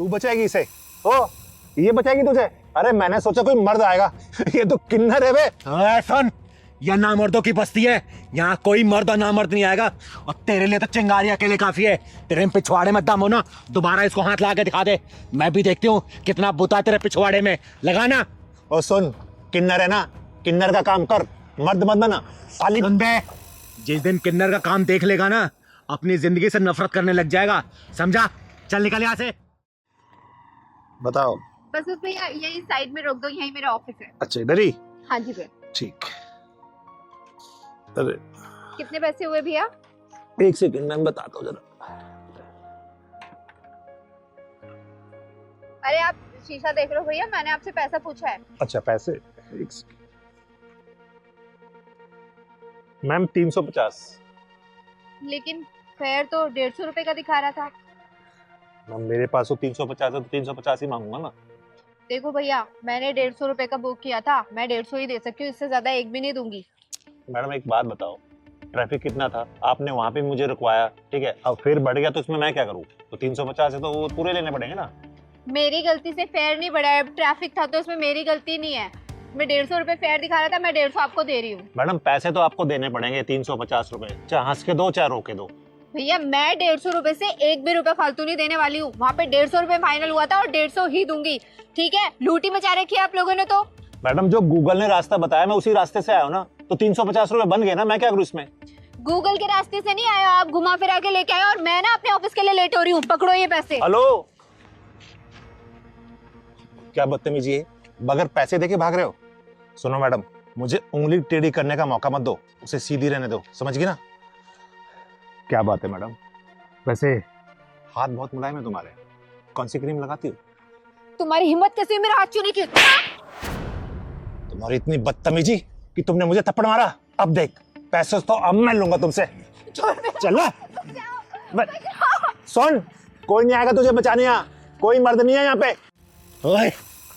तू बचाएगी इसे? ओ, ये बचाएगी तुझे? अरे मैंने सोचा कोई मर्द आएगा। ये तो किन्नर है बे। सुन, यह नामर्दों की बस्ती है, यहाँ कोई मर्द और नामर्द नहीं आएगा। और तेरे लिए तो चिंगारी अकेले काफी है। तेरे पिछवाड़े में दम हो ना, दोबारा इसको हाथ ला के दिखा दे, मैं भी देखती हूँ कितना बुता तेरे पिछवाड़े में लगाना। और सुन, किन्नर है ना, किन्नर का काम कर, मर्द मत बना साली। बे, जिस दिन किन्नर का काम देख लेगा ना, अपनी जिंदगी से नफरत करने लग जाएगा, समझा? चल निकल यहाँ से। बताओ। बस उसमें यही साइड में रोक दो, यही मेरा ऑफिस है। अच्छा, इधर ही? हाँ जी भैया। ठीक। अरे कितने पैसे हुए भैया? एक सेकंड, मैं बताता हूँ जरा। अरे आप शीशा देख रहे हो भैया, मैंने आपसे पैसा पूछा है। अच्छा पैसे, एक सेकंड। मैम 350। लेकिन फेयर तो 150 रुपए का दिखा रहा था। मैम मेरे पास तो 350 है, तो 350 ही मांगूंगा ना। देखो भैया, मैंने 150 रुपए का बुक किया था, मैं 150 ही दे सकती हूँ, इससे ज्यादा एक भी नहीं दूंगी। मैडम एक बात बताओ, ट्रैफिक कितना था? आपने वहाँ पे मुझे रुकवाया, ठीक है, अब फिर बढ़ गया तो इसमें मैं क्या करूँ? तो 350 है तो वो पूरे लेने पड़ेंगे ना। मेरी गलती से फेयर नहीं बढ़ा है, ट्रैफिक था तो इसमें मेरी गलती नहीं है। मैं 150 रुपए फेयर दिखा रहा था, मैं 150 आपको दे रही हूँ। मैडम पैसे तो आपको देने पड़ेंगे 350 रुपए, चाहे हंस के दो चाहे रो के दो। भैया मैं 150 रुपए से एक भी रुपए फालतू नहीं देने वाली हूँ। वहाँ पे 150 रुपए फाइनल हुआ था और 150 ही दूंगी, ठीक है? लूटी मचा रखी है आप लोगों ने तो। मैडम जो गूगल ने रास्ता बताया मैं उसी रास्ते से आया हूँ ना, तो 350 रुपए बन गए ना, मैं क्या करूँ इसमें? गूगल के रास्ते से नहीं आया, आप घुमा फिरा के लेके आए और मैं ना अपने ऑफिस के लिए लेट हो रही हूँ। पकड़ो ये पैसे। हेलो, क्या बदतमीजी है, बगैर पैसे देके भाग रहे हो? सुनो मैडम, मुझे उंगली टेढ़ी करने का मौका मत दो, उसे सीधी रहने दो, समझ गई ना? क्या बात है मैडम, वैसे हाथ बहुत मुलायम है तुम्हारे, कौन सी क्रीम लगाती हो? तुम्हारी हिम्मत कैसे मेरा हाथ छूने की? तुम्हारी इतनी बदतमीजी कि तुमने मुझे थप्पड़ मारा। अब देख, पैसे तो अब मैं लूंगा तुमसे। चल ना। सुन, कोई नहीं आएगा तुझे बचाने, यहाँ कोई मर्द नहीं है यहाँ पे। ओए,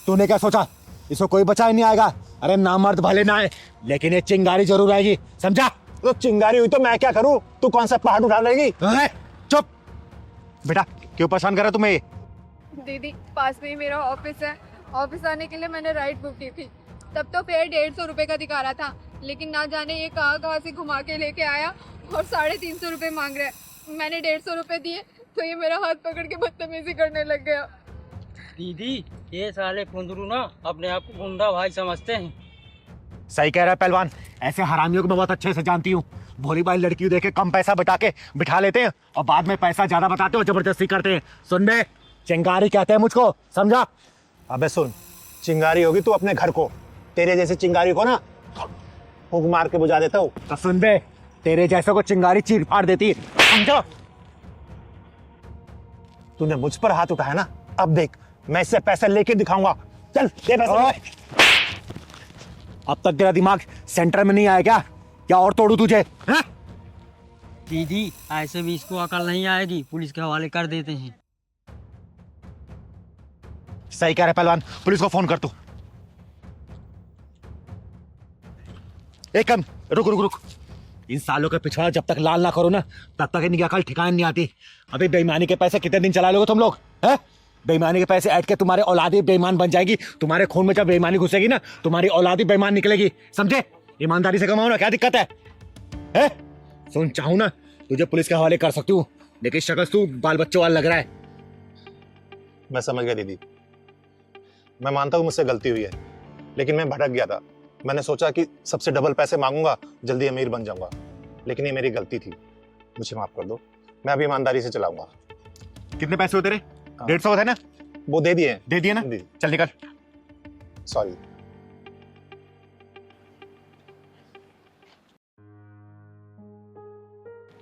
तूने क्या सोचा इसको कोई बचा ही नहीं आएगा? अरे नामर्द भले ना आए, लेकिन ये चिंगारी जरूर आएगी, समझा? तो चिंगारी हुई तो मैं क्या करूं? तू कौन सा पहाड़ उठा लेगी? चुप बेटा, क्यों परेशान कर रहा तुम्हें? दीदी पास में ही मेरा ऑफिस है, ऑफिस आने के लिए मैंने राइड बुक की थी, तब तो फेयर 150 रुपए का दिखा रहा था, लेकिन ना जाने ये कहाँ से घुमा के लेके आया और 350 रुपए मांग रहा है। मैंने 150 रुपए दिए तो ये मेरा हाथ पकड़ के बदतमीजी करने लग गया। दीदी ये साले कुंदरू ना अपने आप को गुंडा भाई समझते हैं। सही कह रहा है पहलवान, ऐसे हरामियों को मैं बहुत अच्छे से जानती हूँ। भोली भाई लड़की देखे कम पैसा बता के बिठा लेते हैं और बाद में पैसा ज्यादा बताते हो, जबरदस्ती करते हैं। सुन बे, चिंगारी कहते हैं मुझको, समझा? अबे सुन, चिंगारी होगी तू अपने घर को, तेरे जैसे चिंगारी को ना फूंक मार के बुझा देता हूँ। तो सुन बे, तेरे जैसे को चिंगारी चीर फाड़ देती है, समझो? तूने मुझ पर हाथ उठाया ना, अब देख मैं इससे पैसे लेके दिखाऊंगा। चल दे पैसे। अब तक तेरा दिमाग सेंटर में नहीं आया क्या? क्या और तोड़ू तुझे? है? दीदी ऐसे भी इसको अकल नहीं आएगी, पुलिस के हवाले कर देते हैं। सही कह रहे पहलवान, पुलिस को फोन कर तू। एक कम रुक रुक रुक, इन सालों के पिछवाड़ा जब तक लाल ना करो ना, तब तक इनकी अकल ठिकाने नहीं आती। अभी बेईमानी के पैसे कितने दिन चला लोगे तुम लोग? हैं? बेईमानी के पैसे ऐड के तुम्हारे औलादी बेईमान बन जाएगी। तुम्हारे खून में जब बेईमानी घुसेगी ना, तुम्हारी औलादी बेईमान निकलेगी, समझे? ईमानदारी से कमाओ ना, क्या दिक्कत है? सुन, चाहूं ना तुझे पुलिस के हवाले कर सकती हूँ, लेकिन शक्ल तू बाल बच्चों वाला लग रहा है। मैं समझ गया दीदी, मैं मानता हूँ मुझसे गलती हुई है, लेकिन मैं भटक गया था। मैंने सोचा कि सबसे डबल पैसे मांगूंगा, जल्दी अमीर बन जाऊंगा, लेकिन ये मेरी गलती थी, मुझे माफ कर दो। मैं अभी ईमानदारी से चलाऊंगा। कितने पैसे होते रहे? 150 है ना? वो दे दिए। दे दिए ना? चल निकल। सॉरी।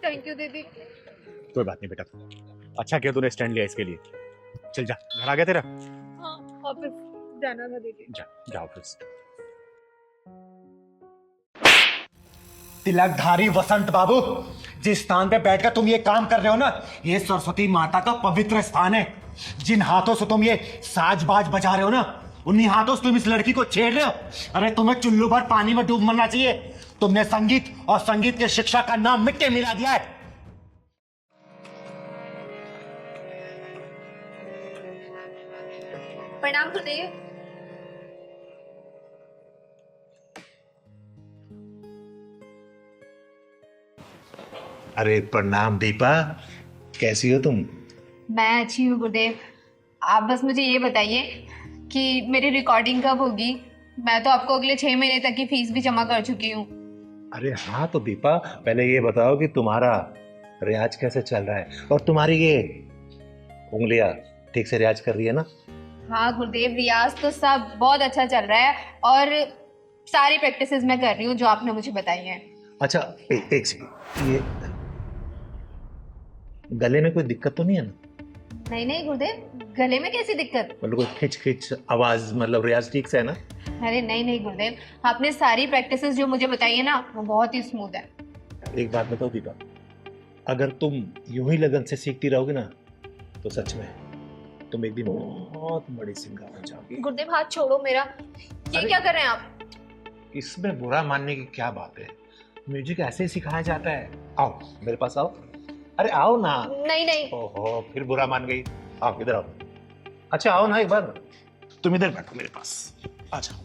थैंक यू दीदी। कोई बात नहीं बेटा, अच्छा किया तूने स्टैंड लिया इसके लिए। चल जा, घर आ गया तेरा? हाँ, ऑफिस जाना था दीदी। जा ऑफिस। तिलकधारी वसंत बाबू, जिस स्थान पे बैठकर तुम ये काम कर रहे हो ना, ये सरस्वती माता का पवित्र स्थान है। जिन हाथों से तुम ये साज-बाज बजा रहे हो ना, उन्हीं हाथों से तुम इस लड़की को छेड़ रहे हो। अरे तुम्हें चुल्लू भर पानी में डूब मरना चाहिए। तुमने संगीत और संगीत के शिक्षा का नाम मिट्टी मिला दिया है। प्रणाम गुरुदेव। अरे प्रणाम दीपा, कैसी हो तुम? मैं अच्छी हूँ गुरुदेव। आप बस मुझे ये बताइए कि मेरी रिकॉर्डिंग कब होगी। मैं तो आपको अगले 6 महीने तक की फीस भी जमा कर चुकी हूँ। अरे हाँ तो दीपा, पहले ये बताओ कि तुम्हारा रियाज कैसे चल रहा है और तुम्हारी ये उंगलियां ठीक से रियाज कर रही है ना? हाँ गुरुदेव, रियाज तो सब बहुत अच्छा चल रहा है और सारी प्रैक्टिसेस मैं कर रही हूँ जो आपने मुझे बताई हैं। अच्छा एक सेकंड, ये गले में कोई दिक्कत तो नहीं है ना? नहीं नहीं गुरुदेव, गले में कैसी दिक्कत? मतलब कोई खिंच खिंच आवाज, मतलब रियाज ठीक से है ना? अरे नहीं नहीं गुरुदेव, आपने सारी प्रैक्टिसेस जो मुझे बताई है ना वो बहुत ही स्मूथ है। एक बात बताओ दीपा, अगर तुम यूं ही लगन से सीखती रहोगी ना तो सच में तुम एक दिन बहुत बड़ी सिंगर बन जाओगी। गुरुदेव हाथ छोड़ो मेरा, ये अरे- क्या कर रहे हैं आप? इसमें बुरा मानने की क्या बात है, म्यूजिक ऐसे ही सिखाया जाता है। आओ मेरे पास आओ, अरे आओ ना। नहीं नहीं। ओहो फिर बुरा मान गई, आओ इधर आओ। अच्छा आओ ना एक बार, तुम इधर बैठो मेरे पास, आ जाओ।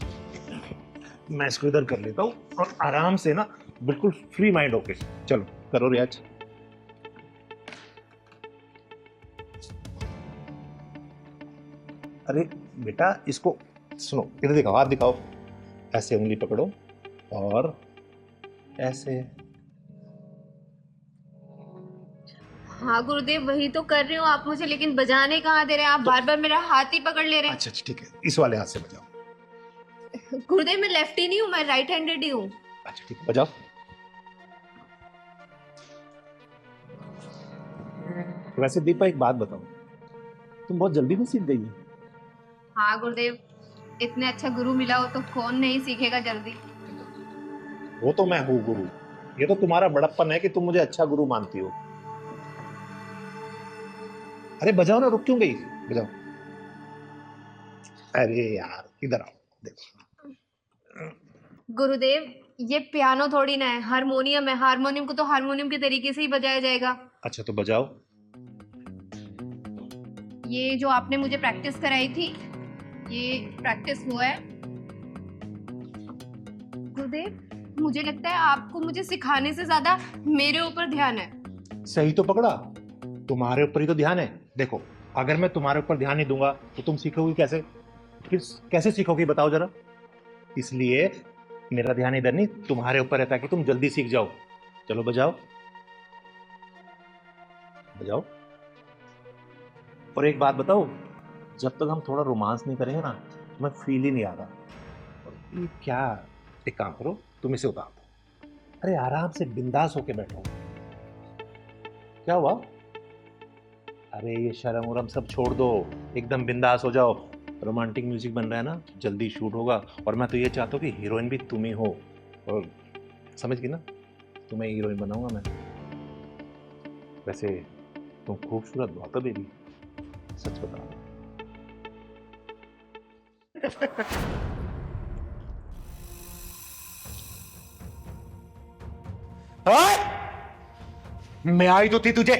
मैं इसको इधर कर लेता हूँ और आराम से ना बिल्कुल फ्री माइंड होके चलो करो रियाज। अरे बेटा इसको सुनो, इधर दिखाओ, हाथ दिखाओ, ऐसे उंगली पकड़ो और ऐसे। हाँ गुरुदेव वही तो कर रही हूँ, आप मुझे लेकिन बजाने कहाँ दे रहे हैं? आप बार बार मेरा हाथ ही पकड़ ले रहे हैं। अच्छा ठीक है, इस वाले हाथ से बजाओ। गुरुदेव मैं लेफ्टी नहीं हूँ, मैं राइट हैंडेड ही हूँ। अच्छा ठीक है बजाओ। वैसे दीपा एक बात बताओ, तुम बहुत जल्दी में सीख गई हो। हाँ गुरुदेव, इतने अच्छा गुरु मिला हो तो कौन नहीं सीखेगा जल्दी। वो तो मैं हूँ गुरु, ये तो तुम्हारा बड़प्पन है कि तुम मुझे अच्छा गुरु मानती हो। अरे बजाओ ना, रुक क्यों गई, बजाओ। अरे यार इधर आओ, देखो। गुरुदेव ये पियानो थोड़ी ना है, हारमोनियम है। हारमोनियम को तो हारमोनियम के तरीके से ही बजाया जाएगा। अच्छा तो बजाओ। ये जो आपने मुझे प्रैक्टिस कराई थी, ये प्रैक्टिस हुआ है। गुरुदेव मुझे लगता है आपको मुझे सिखाने से ज्यादा मेरे ऊपर ध्यान है। सही तो पकड़ा, तुम्हारे ऊपर ही तो ध्यान है। देखो अगर मैं तुम्हारे ऊपर ध्यान नहीं दूंगा तो तुम सीखोगी कैसे? फिर कैसे सीखोगी बताओ जरा। इसलिए मेरा ध्यान इधर नहीं, तुम्हारे ऊपर रहता है कि तुम जल्दी सीख जाओ। चलो बजाओ बजाओ। और एक बात बताओ, जब तक हम थोड़ा रोमांस नहीं करेंगे ना तो मैं फील ही नहीं आ रहा। और ये क्या, एक काम करो, तुम इसे उतार दो। अरे आराम से बिंदास होके बैठो। क्या हुआ? अरे ये शर्म उरम सब छोड़ दो, एकदम बिंदास हो जाओ। रोमांटिक म्यूजिक बन रहा है ना, जल्दी शूट होगा। और मैं तो ये चाहता हूँ कि हीरोइन भी तुम ही हो। और समझ गई ना, तुम्हें हीरोइन बनाऊंगा मैं। वैसे तुम खूबसूरत बहुत हो बेबी, सच बता। मैं आई तो थी तुझे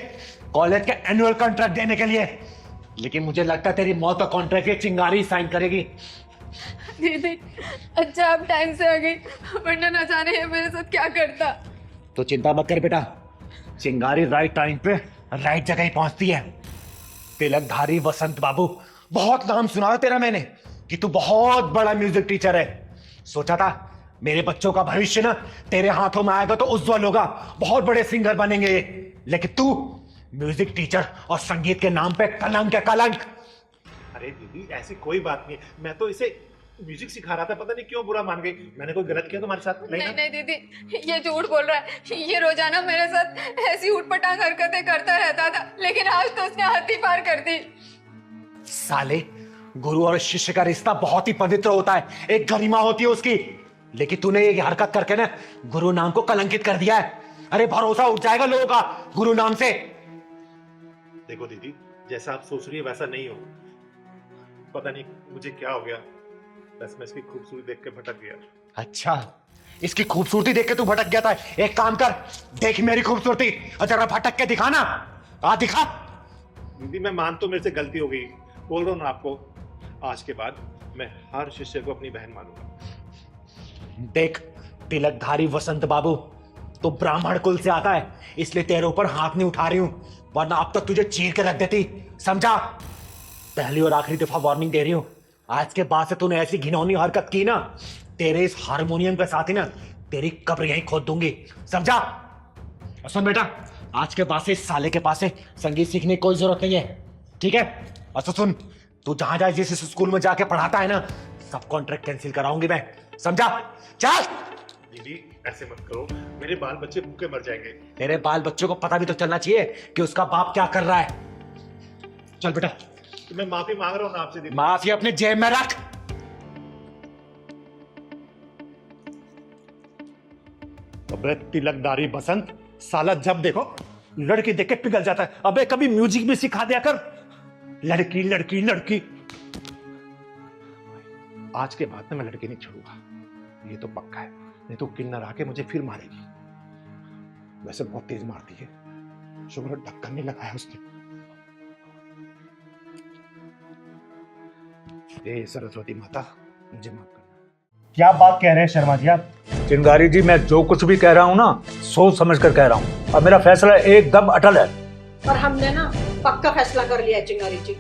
कॉलेज के एनुअल कॉन्ट्रैक्ट देने के लिए, लेकिन मुझे लगता है तेरी मौत का कॉन्ट्रैक्ट ये चिंगारी साइन करेगी। दीदी अच्छा आप टाइम से आ गई, वरना न जाने ये मेरे साथ क्या करता। तो चिंता मत कर बेटा, चिंगारी राइट टाइम पे राइट जगह ही पहुंचती है। तिलकधारी वसंत बाबू, बहुत नाम सुना है तेरा मैंने कि तू बहुत बड़ा म्यूजिक टीचर है। सोचा था मेरे बच्चों का भविष्य ना तेरे हाथों में आएगा तो उज्जवल होगा, बहुत बड़े सिंगर बनेंगे ये। लेकिन तू म्यूजिक टीचर और संगीत के नाम पे कलंक है, कलंक। अरे दीदी ऐसी कोई बात नहीं, मैं तो इसे म्यूजिक सिखा रहा था, पता नहीं क्यों बुरा मान गई। मैंने कोई गलत किया तुम्हारे साथ? नहीं नहीं दीदी ये झूठ बोल रहा है। ये रोजाना मेरे साथ ऐसी उठपटांग हरकतें करता रहता था, लेकिन आज तो उसने हद ही पार कर दी। साले, गुरु और शिष्य का रिश्ता बहुत ही पवित्र होता है, एक गरिमा होती है उसकी। लेकिन तूने ये हरकत करके ना गुरु नाम को कलंकित कर दिया है। अरे भरोसा उठ जाएगा लोगों का गुरु नाम से। देखो दीदी, जैसा आप सोच रही है वैसा नहीं हो। पता नहीं मुझे क्या हो गया, बस मैं इसकी खूबसूरती देख के भटक गया। अच्छा, इसकी खूबसूरती देख के तू भटक गया था। एक काम कर, देख मेरी खूबसूरती और जरा भटक के दिखा ना। आ दिखा। दीदी मैं मान तो मेरे से गलती हो गई, बोल रहा हूँ ना आपको। आज के बाद मैं हर शिष्य को अपनी बहन मानूंगा। देख तिलकधारी वसंत बाबू, तो ब्राह्मण कुल से आता है, इसलिए तेरे ऊपर हाथ नहीं उठा रही हूं, वरना अब तक तुझे चीर के रख देती, समझा? पहली और आखिरी दफा वार्निंग दे रही हूं, आज के बाद से तूने ऐसी घिनौनी हरकत की ना, तेरे इस हारमोनियम के साथ ही ना तेरी कब्र यहीं खोद दूंगी, समझा? और सुन बेटा, आज के बाद से इस साले के पास से संगीत सीखने की कोई जरूरत नहीं है, ठीक है? और तो सुन, तू जहां जहां जिस स्कूल में जाके पढ़ाता है ना, सब कॉन्ट्रैक्ट कैंसिल कराऊंगी मैं, समझा? चल। दीदी ऐसे मत करो, मेरे बाल बच्चे भूखे मर जाएंगे। तेरे बाल बच्चों को पता भी तो चलना चाहिए कि उसका बाप क्या कर रहा है। चल बेटा। तो मैं माफी मांग रहा हूँ ना आपसे दीदी। माफी अपने जेब में रख। अबे तिलकधारी बसंत, साला जब देखो लड़की देख के पिघल जाता है। अबे कभी म्यूजिक भी सिखा दिया कर। लड़की लड़की लड़की। आज के बाद में मैं लड़की नहीं छोड़ूंगा, ये तो पक्का है, नहीं तो किन्नर आके मुझे फिर मारेगी। वैसे बहुत तेज मारती है, शुक्र है ढक्कन नहीं लगाया उसने। हे सरस्वती माता, मुझे माफ करना। क्या बात कह रहे हैं शर्मा जी आप? चिंगारी जी, मैं जो कुछ भी कह रहा हूँ ना, सोच समझ कर कह रहा हूँ, और मेरा फैसला एकदम अटल है। और हमने ना पक्का फैसला कर लिया है चिंगारी जी।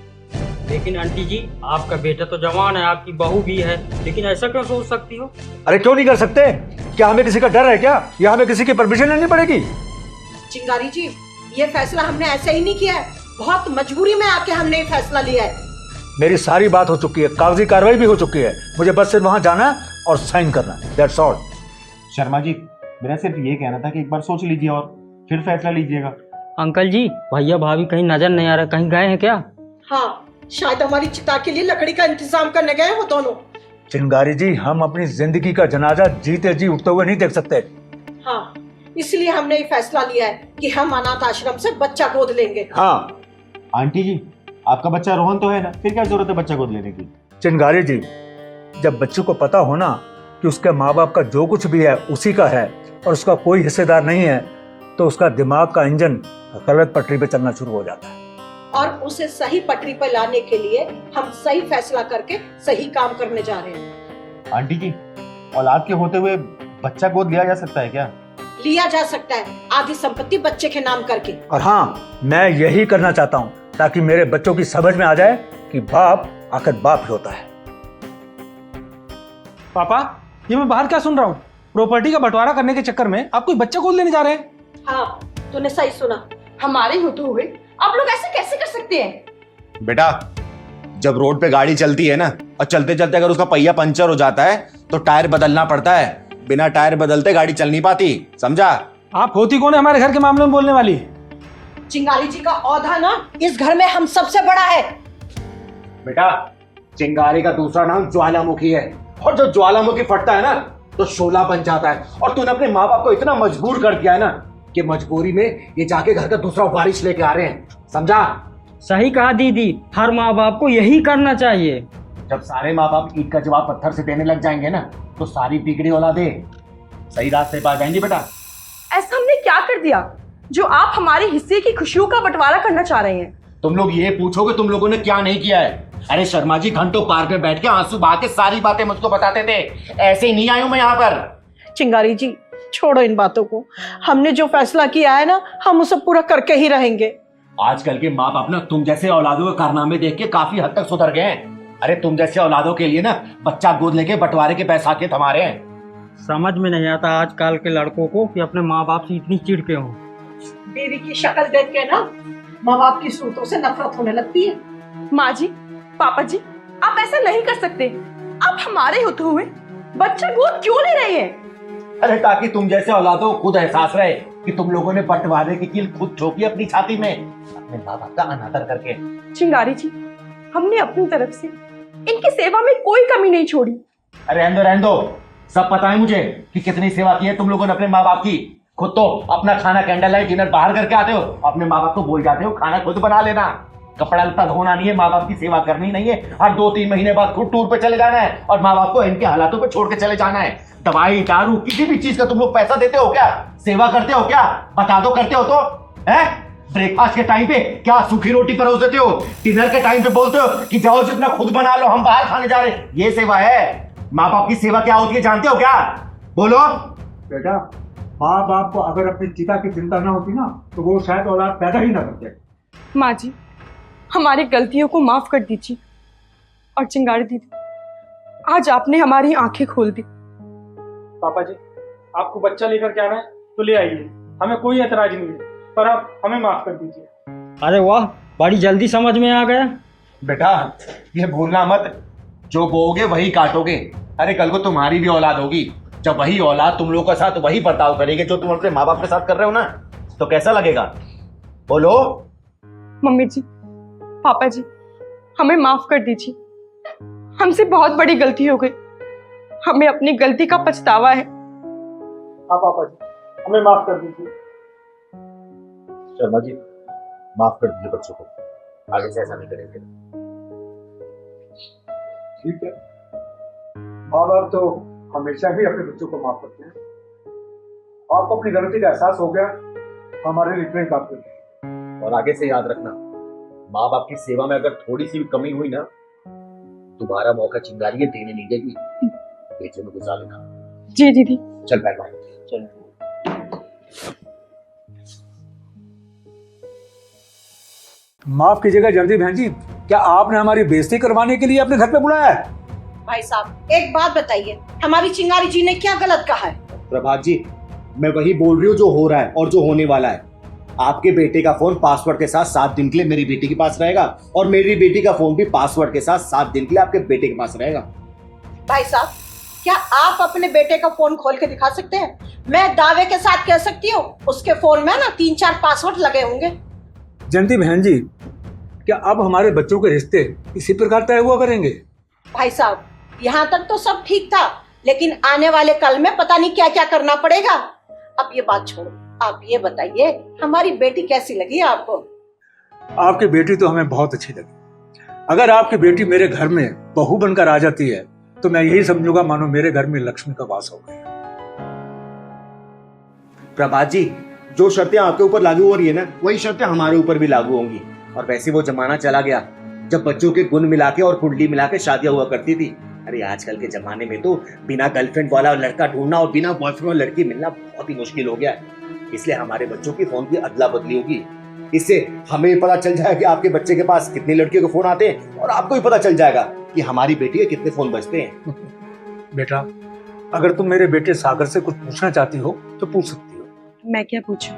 लेकिन आंटी जी, आपका बेटा तो जवान है, आपकी बहू भी है, लेकिन ऐसा क्यों सोच सकती हो? अरे क्यों नहीं कर सकते? क्या हमें किसी का डर है क्या, या हमें किसी की परमिशन लेनी पड़ेगी? चिंगारी जी, ये फैसला हमने ऐसे ही नहीं किया है, बहुत मजबूरी में आके हमने ये फैसला लिया है। मेरी सारी बात हो चुकी है, कागजी कार्रवाई भी हो चुकी है, मुझे बस सिर्फ वहां जाना है और साइन करना है, दैट्स ऑल। शर्मा जी, मेरा सिर्फ ये कहना था कि एक बार सोच लीजिए और फिर फैसला लीजिएगा। अंकल जी, भैया भाभी कहीं नजर नहीं आ रहा, कहीं गए हैं क्या? हाँ, शायद हमारी चिता के लिए लकड़ी का इंतजाम करने गए हो दोनों। चिंगारी जी, हम अपनी जिंदगी का जनाजा जीते जी उठते हुए नहीं देख सकते। हाँ, इसलिए हमने ये फैसला लिया है कि हम अनाथ आश्रम से बच्चा गोद लेंगे। हाँ आंटी जी, आपका बच्चा रोहन तो है ना, फिर क्या जरूरत है बच्चा गोद लेने की? चिंगारी जी, जब बच्चे को पता हो ना कि उसके माँ बाप का जो कुछ भी है उसी का है और उसका कोई हिस्सेदार नहीं है, तो उसका दिमाग का इंजन गलत पटरी पे चलना शुरू हो जाता है। और उसे सही पटरी पर लाने के लिए हम सही फैसला करके सही काम करने जा रहे हैं। आंटी जी, औलाद के होते हुए बच्चा गोद लिया जा सकता है क्या? लिया जा सकता है, आधी संपत्ति बच्चे के नाम करके। और हाँ, मैं यही करना चाहता हूँ ताकि मेरे बच्चों की समझ में आ जाए कि बाप आखिर बाप ही होता है। पापा, ये मैं बाहर क्या सुन रहा हूँ? प्रॉपर्टी का बंटवारा करने के चक्कर में आप कोई बच्चा गोद लेने जा रहे हैं? हाँ, तूने सही सुना। हमारे होते हुए आप लोग ऐसे कैसे कर सकते हैं? बेटा, जब रोड पे गाड़ी चलती है ना, और चलते चलते अगर उसका पहिया पंचर हो जाता है तो टायर बदलना पड़ता है, बिना टायर बदलते गाड़ी चल नहीं पाती, समझा? आप होती कौन है हमारे घर के मामले में बोलने वाली? चिंगारी जी का औधा ना इस घर में हम सबसे बड़ा है। बेटा, चिंगारी का दूसरा नाम ज्वालामुखी है, और जो ज्वालामुखी फटता है ना तो शोला बन जाता है। और तूने अपने माँ बाप को इतना मजबूर कर दिया है ना कि मजबूरी में ये जाके घर का दूसरा वारिस लेके आ रहे हैं, समझा? सही कहा दीदी, हर माँ बाप को यही करना चाहिए। जब सारे माँ बाप ईंट का जवाब पत्थर से देने लग जाएंगे ना, तो सारी बिगड़ी औलादें सही रास्ते पर आ जाएंगी। बेटा, ऐसा हमने क्या कर दिया जो आप हमारे हिस्से की खुशियों का बंटवारा करना चाह रहे हैं? तुम लोग ये पूछोगे तुम लोगों ने क्या नहीं किया है? अरे शर्मा जी घंटों पार्क में बैठ के आंसू बहा के सारी बातें मुझको बताते थे, ऐसे ही नहीं आई हूं मैं यहाँ पर। चिंगारी जी, छोड़ो इन बातों को, हमने जो फैसला किया है ना, हम उसे पूरा करके ही रहेंगे। आजकल के माँ बाप ना तुम जैसे औलादों के कारनामे देख के काफी हद तक सुधर गए हैं। अरे तुम जैसे औलादों के लिए ना बच्चा गोद लेके बंटवारे के बैसाखे थमारे हैं। समझ में नहीं आता आजकल के लड़कों को कि अपने माँ बाप से इतनी चिढ़ के हों। बीवी की शक्ल देख के ना माँ बाप की सूरतों से नफरत होने लगती है। माँ जी, पापा जी, आप ऐसा नहीं कर सकते। आप हमारे होते हुए बच्चा गोद क्यों ले रहे हैं? अरे ताकि तुम जैसे औलादों को खुद एहसास रहे कि तुम लोगों ने बंटवारे की कील खुद ठोकी अपनी छाती में, अपने माँ बाप का अनादर करके। चिंगारी जी, हमने अपनी तरफ से इनकी सेवा में कोई कमी नहीं छोड़ी। अरे रहने दो, सब पता है मुझे कि कितनी सेवा की है तुम लोगों ने अपने माँ बाप की। खुद तो अपना खाना कैंडल लाइट डिनर बाहर करके आते हो, अपने माँ बाप को बोल जाते हो खाना खुद बना लेना, कपड़ा लत्ता धोना नहीं है, माँ बाप की सेवा करनी नहीं है, हर 2-3 महीने बाद खुद टूर पे चले जाना है और माँ बाप को इनके हालातों पे छोड़ के चले जाना है। दवाई दारू किसी भी चीज का तुम लोग पैसा देते हो क्या? सेवा करते हो क्या? बता दो, करते हो तो है? ब्रेकफास्ट के टाइम पे क्या सूखी रोटी परोस देते हो, डिनर के टाइम पे बोलते हो कि जाओ जितना खुद बना लो, हम बाहर खाने जा रहे हैं। ये सेवा है? माँ बाप की सेवा क्या होती है जानते हो क्या? बोलो। बेटा, माँ बाप को अगर अपनी चिता की चिंता ना होती ना तो वो शायद औलाद पैदा ही ना करते। माँ जी, हमारी गलतियों को माफ कर दीजिए। और चिंगारी दीदी, आज आपने हमारी आंखें खोल दी। पापा जी, आपको बच्चा लेकर के आना है तो ले आइए, हमें कोई एतराज नहीं है, पर आप हमें माफ कर दीजिए। अरे वाह, बड़ी जल्दी समझ में आ गया। बेटा ये भूलना मत, जो बोओगे वही काटोगे। अरे कल को तुम्हारी भी औलाद होगी, जब वही औलाद तुम लोगों के साथ वही बर्ताव करेगी जो तुम अपने माँ बाप के साथ कर रहे हो ना, तो कैसा लगेगा? बोलो। मम्मी जी, पापा जी, हमें माफ कर दीजिए। हमसे बहुत बड़ी गलती हो गई, हमें अपनी गलती का पछतावा है। हाँ पापा जी, हमें माफ कर दीजिए। शर्मा जी माफ कर दीजिए बच्चों को, आगे से ऐसा नहीं करेंगे। ठीक है, माँ बाप तो हमेशा ही अपने बच्चों को माफ करते हैं। आपको अपनी गलती का एहसास हो गया, हमारे लिए इतना ही काफी है। और आगे से याद रखना, माँ बाप की सेवा में अगर थोड़ी सी भी कमी हुई ना, दोबारा मौका चिंगारी ये देने नहीं देगी, बेचे में गुजार लेना। जी दीदी। चल बैठ भाई, चल। माफ कीजिएगा जल्दी बहन जी, क्या आपने हमारी बेइज्जती करवाने के लिए अपने घर पे बुलाया है? भाई साहब एक बात बताइए, हमारी चिंगारी जी ने क्या गलत कहा है? प्रभात जी मैं वही बोल रही हूँ जो हो रहा है और जो होने वाला है। आपके बेटे का फोन पासवर्ड के साथ 7 दिन के लिए मेरी बेटी के पास रहेगा, और मेरी बेटी का फोन भी पासवर्ड के साथ 7 दिन के लिए आपके बेटे के पास रहेगा। भाई साहब क्या आप अपने बेटे का फोन खोल के दिखा सकते हैं? मैं दावे के साथ कह सकती हूँ उसके फोन में ना 3-4 पासवर्ड लगे होंगे। जयंती बहन जी, क्या अब हमारे बच्चों के रिश्ते इसी प्रकार तय हुआ करेंगे? भाई साहब यहाँ तक तो सब ठीक था, लेकिन आने वाले कल में पता नहीं क्या क्या करना पड़ेगा। अब ये बात छोड़ो, आप ये बताइए हमारी बेटी कैसी लगी आपको? आपकी बेटी तो हमें बहुत अच्छी लगी। अगर आपकी बेटी मेरे घर में बहू बनकर आ जाती है तो मैं यही समझूंगा मानो मेरे घर में लक्ष्मी का वास हो गया। प्रभात जी जो शर्तें आपके ऊपर लागू हो रही है ना, वही शर्तें हमारे ऊपर भी लागू होंगी। और वैसे वो जमाना चला गया जब बच्चों के गुण मिला के और कुंडली मिला के शादियां हुआ करती थी। अरे आजकल के जमाने में तो बिना गर्लफ्रेंड वाला लड़का ढूंढना और बिना बॉयफ्रेंड वाला लड़की मिलना बहुत ही मुश्किल हो गया है। इसलिए हमारे बच्चों की फोन की अदला बदली होगी। इससे हमें पता चल जाएगा कि आपके बच्चे के पास कितनी लड़कियों के फोन आते हैं, और आपको भी पता चल जाएगा कि हमारी बेटी के कितने फोन बजते हैं। बेटा अगर तुम मेरे बेटे सागर से कुछ पूछना चाहती हो तो पूछ सकती हो। मैं क्या पूछूं?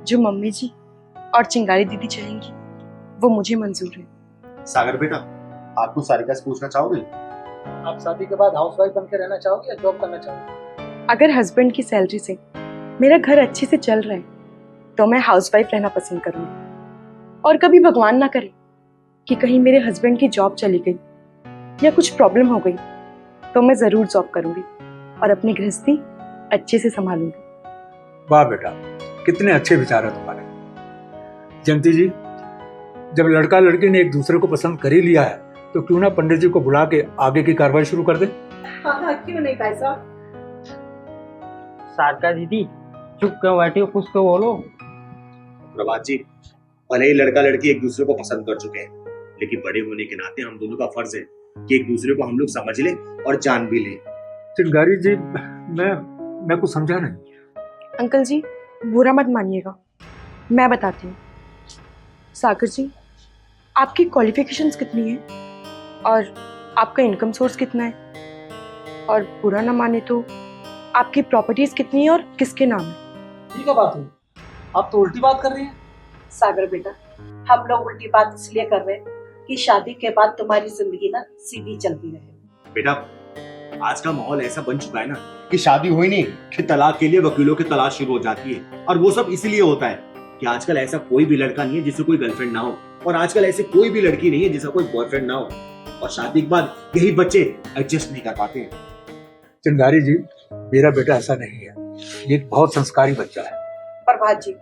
जो मम्मी जी और चिंगारी दीदी चाहेंगी वो मुझे मंजूर है। सागर बेटा आपको सारिका से पूछना चाहोगे? आप शादी के बाद हाउसवाइफ बनकर रहना चाहोगे या जॉब करना चाहोगे? अगर हस्बैंड की सैलरी से मेरा घर अच्छे से चल रहा है तो मैं हाउसवाइफ रहना पसंद करूंगी। और कभी भगवान ना करे कि कहीं मेरे हस्बैंड की जॉब चली गई या कुछ प्रॉब्लम हो गई तो मैं जरूर जॉब करूंगी और अपनी गृहस्थी अच्छे से संभालूंगी। वाह बेटा, कितने अच्छे विचार है तुम्हारे। जयंती जी, जब लड़का लड़की ने एक दूसरे को पसंद कर ही लिया है तो क्यों ना पंडित जी को बुला के आगे की कार्रवाई शुरू कर दे? हाँ क्यों नहीं भाई साहब। सारिका दीदी चुप क्यों बैठी हो, कुछ तो बोलो। प्रभात जी भले ही लड़का लड़की एक दूसरे को पसंद कर चुके हैं, लेकिन बड़े होने के नाते हम दोनों का फर्ज है कि एक दूसरे को हम लोग समझ लें और जान भी लें। चिंगारी जी मैं कुछ समझा नहीं। अंकल जी बुरा मत मानिएगा, मैं बताती हूँ। सागर जी आपकी क्वालिफिकेशंस कितनी है और आपका इनकम सोर्स कितना है, और बुरा ना माने तो आपकी प्रॉपर्टीज कितनी है और किसके नाम है? ठीक है बात हुई, आप तो उल्टी बात कर रही हैं। सागर बेटा हम लोग उल्टी बात इसलिए कर रहे हैं कि शादी के बाद तुम्हारी जिंदगी ना सीधी चलती रहे। बेटा आज का माहौल ऐसा बन चुका है ना कि शादी हुई नहीं कि तलाक के लिए वकीलों की तलाश शुरू हो जाती है। और वो सब इसलिए होता है कि आजकल ऐसा कोई भी लड़का नहीं है जिससे कोई गर्लफ्रेंड ना हो, और आजकल ऐसी कोई भी लड़की नहीं है जिसका कोई बॉयफ्रेंड ना हो, और शादी के बाद यही बच्चे एडजस्ट नहीं कर पाते हैं। चिंगारी जी मेरा बेटा ऐसा नहीं है, ये एक बहुत संस्कारी बच्चा है। प्रभात जी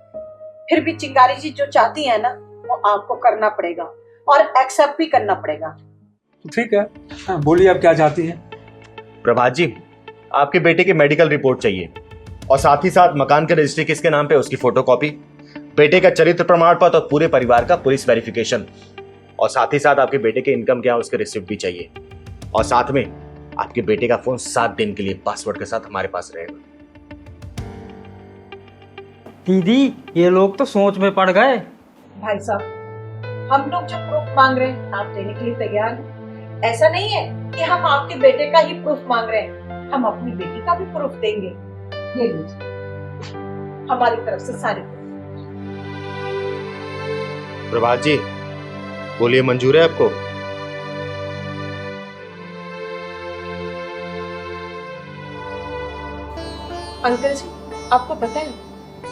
फिर भी चिंगारी जी जो चाहती है ना वो आपको करना पड़ेगा और एक्सेप्ट भी करना पड़ेगा। तो ठीक है, हाँ, बोलिए आप क्या चाहती हैं? प्रभात जी आपके बेटे की मेडिकल रिपोर्ट चाहिए, और साथ ही साथ मकान के रजिस्ट्री किसके नाम पे उसकी फोटोकॉपी, बेटे का चरित्र प्रमाण पत्र और पूरे परिवार का पुलिस वेरिफिकेशन, और साथ ही साथ आपके बेटे के इनकम क्या है उसके रिसिप्ट भी चाहिए, और साथ में आपके बेटे का फोन 7 दिन के लिए पासवर्ड के साथ हमारे पास रहेगा। दीदी ये लोग तो सोच में पड़ गए। भाई साहब, हम लोग जो प्रूफ मांग रहे हैं आप देने के लिए तैयार हैं। ऐसा नहीं है कि हम आपके बेटे का ही प्रूफ मांग रहे हैं, हम अपनी बेटी का भी प्रूफ देंगे। ये लीजिए हमारी तरफ से सारे proof। प्रभात जी बोलिए, मंजूर है आपको? अंकल जी, आपको पता है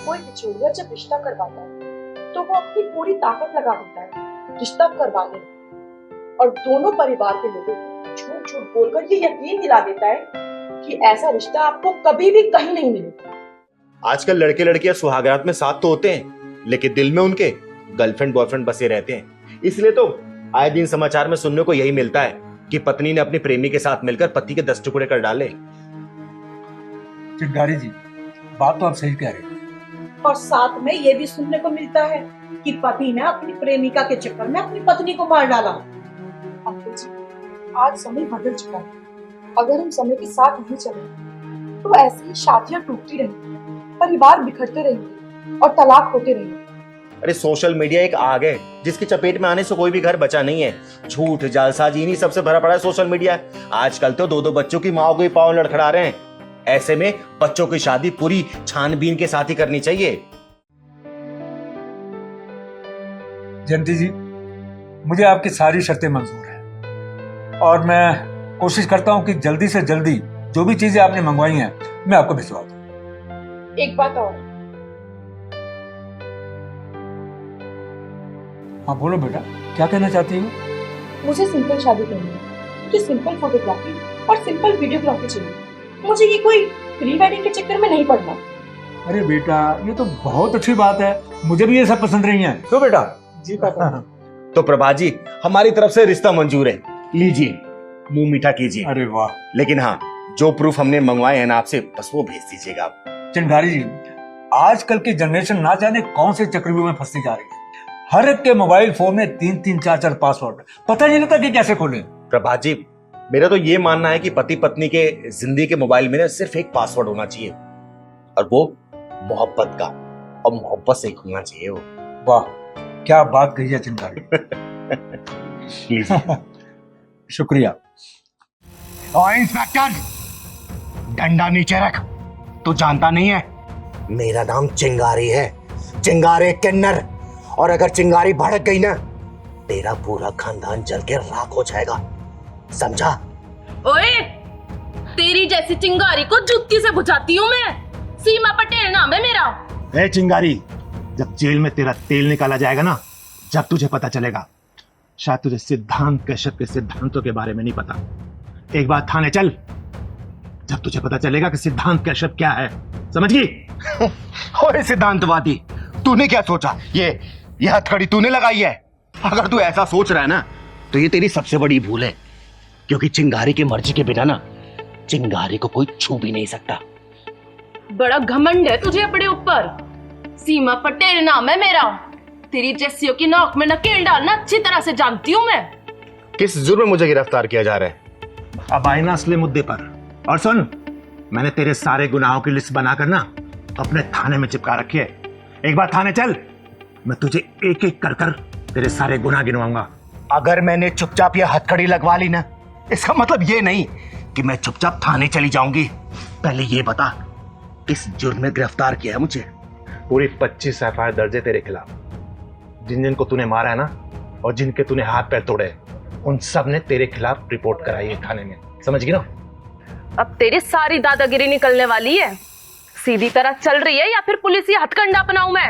कोई बिचौलिया जब रिश्ता करवाता है तो वो अपनी पूरी ताकत लगा देता है रिश्ता करवाने में, और दोनों परिवार के लोगों को झूठ झूठ बोलकर ये यकीन दिला देता है कि ऐसा रिश्ता आपको कभी भी कहीं नहीं मिलेगा। आजकल लड़के लड़कियां सुहागरात में साथ तो होते हैं, लेकिन दिल में उनके गर्लफ्रेंड बॉयफ्रेंड बसे रहते हैं। इसलिए तो आए दिन समाचार में सुनने को यही मिलता है कि पत्नी ने अपने प्रेमी के साथ मिलकर पति के 10 टुकड़े कर डाले। चिंगारी जी, बात तो आप सही कह रहे हैं। और साथ में ये भी सुनने को मिलता है कि पति ने अपनी प्रेमिका के चक्कर में अपनी पत्नी को मार डाला। अंकल जी, आज समय बदल चुका है। अगर हम समय के साथ नहीं चले तो ऐसी ही शादियां टूटती रहेंगी, परिवार बिखरते रहेंगे और तलाक होते रहेंगे। अरे सोशल मीडिया एक आग है जिसकी चपेट में आने से कोई भी घर बचा नहीं है। झूठ जालसाजी इन्हीं सबसे भरा पड़ा है सोशल मीडिया। आजकल तो 2-2 बच्चों की माओ को ही पांव लड़खड़ा रहे हैं। ऐसे में बच्चों की शादी पूरी छानबीन के साथ ही करनी चाहिए। जयंती जी, मुझे आपकी सारी शर्तें मंजूर हैं और मैं कोशिश करता हूं कि जल्दी से जल्दी जो भी चीजें आपने मंगवाई हैं मैं आपको भिजवा दूं। एक बात और, हाँ बोलो बेटा, क्या कहना चाहती हो? मुझे सिंपल शादी करनी है। मुझे सिंपल फोटोग्राफी और सिंपल वीडियोग्राफी चाहिए। मुझे ये कोई प्री वेडिंग के चक्कर में नहीं पड़ना। अरे बेटा, ये तो बहुत अच्छी बात है, मुझे भी ये सब पसंद नहीं है। तो बेटा जी पापा। तो प्रभा जी, हमारी तरफ से रिश्ता मंजूर है, लीजिए मुंह मीठा कीजिए। अरे वाह। लेकिन हाँ, जो प्रूफ हमने मंगवाए हैं ना आपसे, बस वो भेज दीजिएगा आप। चिंगारी जी, आजकल की जनरेशन ना जाने कौन से चक्रव्यूह में फंसती जा रही है। हर एक के मोबाइल फोन में 3-3, 4-4 पासवर्ड, पता नहीं लगता कि कैसे खोले। प्रभा जी, मेरा तो ये मानना है कि पति पत्नी के जिंदगी के मोबाइल में सिर्फ एक पासवर्ड होना चाहिए, और वो मोहब्बत का, और मोहब्बत से होना चाहिए वो। वाह, क्या बात कही है चिंगारी। शुक्रिया। और इंस्पेक्टर, डंडा नीचे रख। तू जानता नहीं है मेरा नाम चिंगारी है, चिंगारी किन्नर, और अगर चिंगारी भड़क गई ना, तेरा पूरा खानदान जल के राख हो जाएगा, समझा? ओए, तेरी जैसी चिंगारी को जुत्ती से बुझाती हूँ मैं। सीमा पटेल नाम है मेरा। ए चिंगारी, जब जेल में तेरा तेल निकाला जाएगा ना, जब तुझे पता चलेगा। शायद तुझे सिद्धांत कश्यप के सिद्धांतों के बारे में नहीं पता। एक बार थाने चल, जब तुझे पता चलेगा कि सिद्धांत कश्यप क्या है, समझ गई? ओए सिद्धांतवादी, तूने क्या सोचा? ये हथकड़ी तूने लगाई है? अगर तू ऐसा सोच रहा है ना, तो ये तेरी सबसे बड़ी भूल है, क्योंकि चिंगारी की मर्जी के बिना ना चिंगारी को कोई छू भी नहीं सकता। बड़ा घमंड है तुझे अपने ऊपर। सीमा पटेल नाम है मेरा। तेरी जैसियों की नाक में नकेल डालना अच्छी तरह से जानती हूँ मैं। किस जुर्म में मुझे गिरफ्तार किया जा रहा है? अब आए ना असली मुद्दे पर। और सुन, मैंने तेरे सारे गुनाहों की लिस्ट बनाकर ना अपने थाने में चिपका रखी है। एक बार थाने चल, मैं तुझे एक एक कर कर तेरे सारे गुनाह गिनवाऊंगा। अगर मैंने चुपचाप यह हथकड़ी लगवा ली ना, इसका मतलब ये नहीं कि मैं चुपचाप थाने चली जाऊंगी। पहले ये बता, किस जुर्म में गिरफ्तार किया है मुझे? पूरी 25 एफआईआर दर्ज है तेरे खिलाफ। जिन जिन को तूने मारा है ना, और जिनके तूने हाथ पैर तोड़े, उन सब ने तेरे खिलाफ रिपोर्ट कराई है थाने में, समझ गई ना? अब तेरी सारी दादागिरी निकलने वाली है। सीधी तरह चल रही है या फिर पुलिस हथकंडा अपनाऊं मैं?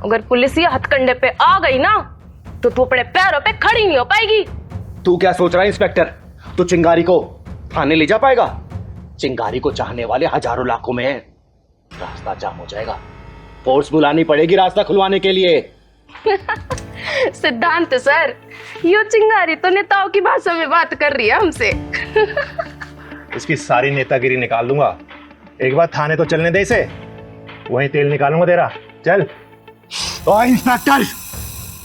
अगर पुलिस हथकंडे पे आ गई ना, तो तू अपने पैरों पे खड़ी नहीं हो पाएगी। तू क्या सोच रहा है इंस्पेक्टर? तू चिंगारी को थाने ले जा पाएगा? चिंगारी को चाहने वाले हजारों लाखों में हैं। रास्ता जाम हो जाएगा, फोर्स बुलानी पड़ेगी रास्ता खुलवाने के लिए। सिद्धांत सर, यो चिंगारी तो नेताओं की भाषा में बात कर रही है हमसे। इसकी सारी नेतागिरी निकाल दूंगा। एक बार थाने तो चलने दे इसे, वहीं तेल निकालूंगा तेरा। चल। और इंस्पेक्टर,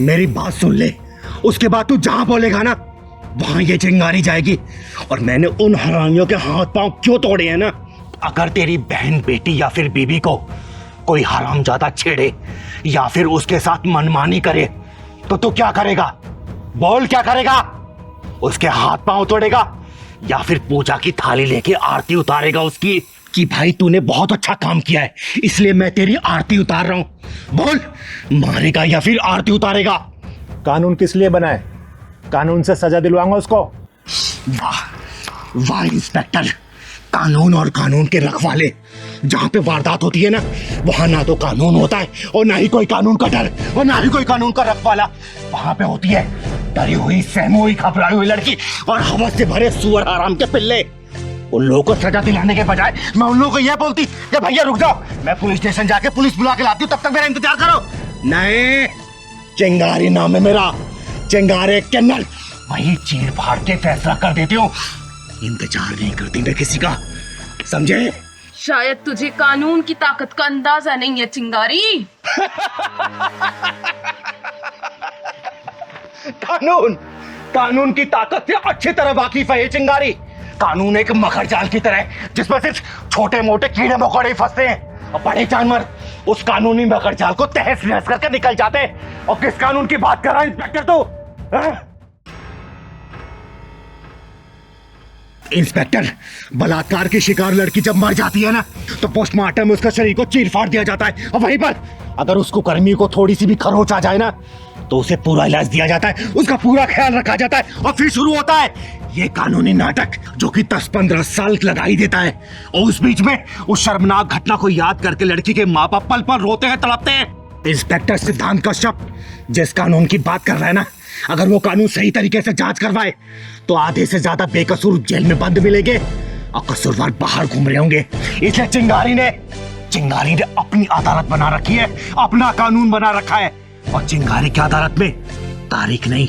मेरी बात सुन ले, उसके बाद तू जहां बोलेगा ना वहां ये चिंगारी जाएगी। और मैंने उन हरामियों के हाथ पांव क्यों तोड़े हैं ना, अगर तेरी बहन, बेटी या फिर बीबी को कोई हरामजादा छेड़े या फिर उसके साथ मनमानी करे तो तू क्या करेगा? बोल, क्या करेगा? उसके हाथ पांव तोड़ेगा या फिर पूजा की थाली लेके आरती उतारेगा उसकी कि भाई तूने बहुत अच्छा काम किया है इसलिए मैं तेरी आरती उतार रहा हूं? बोल, मारेगा या फिर आरती उतारेगा? कानून किस लिए बना है? कानून से सजा दिलवाऊंगा उसको। वाह वाह इंस्पेक्टर, कानून और कानून के रखवाले। जहां पे वारदात होती है ना वहां ना तो कानून होता है और ना ही कोई कानून का डर और ना ही कोई कानून का रखवाला। वहां पे होती है डरी हुई, सहमी हुई, घबराई हुई लड़की और हवस से भरे सुअर आराम के पिल्ले। उन लोगों को सजा दिलाने के बजाय मैं उन लोगों को यह बोलती कि भैया रुक जाओ, मैं पुलिस स्टेशन जाके पुलिस बुला के लाती हूँ, तब तक मेरा इंतजार करो। नहीं, चिंगारी नाम है मेरा, चिंगारे किन्नर, वही चीर फाड़ के फैसला कर देती हूँ, इंतजार नहीं करती मैं किसी का, समझे? शायद तुझे कानून की ताकत का अंदाजा नहीं है चिंगारी। कानून की ताकत से अच्छी तरह वाकिफ है ये चिंगारी। कानून एक मकर जाल की तरह है जिसमें सिर्फ छोटे मोटे कीड़े मकोड़े फंसते हैं और बड़े जानवर उस कानूनी मकर जाल को तहस नहस करके निकल जाते हैं। और किस कानून की बात कर रहा है इंस्पेक्टर तू? इंस्पेक्टर, बलात्कार की शिकार लड़की जब मर जाती है ना तो पोस्टमार्टम में उसका शरीर को चीर फाड़ दिया जाता है और वहीं पर अगर उसको कर्मी को थोड़ी सी भी खरोच आ जाए ना तो उसे पूरा इलाज दिया जाता है, उसका पूरा ख्याल रखा जाता है और फिर शुरू होता है ये कानूनी नाटक जो कि 10-15 साल लगा ही देता है। और उस बीच में उस शर्मनाक घटना को याद करके लड़की के माँ बाप पल पल रोते हैं, तड़पते हैं। इंस्पेक्टर सिद्धांत कश्यप जिस कानून की बात कर रहा है ना, अगर वो कानून सही तरीके से जांच करवाए तो आधे से ज्यादा बेकसूर जेल में बंद मिलेंगे और कसूरवार बाहर घूम रहे होंगे। इसलिए चिंगारी ने अपनी अदालत बना रखी है, अपना कानून बना रखा है और चिंगारी की अदालत में तारीख नहीं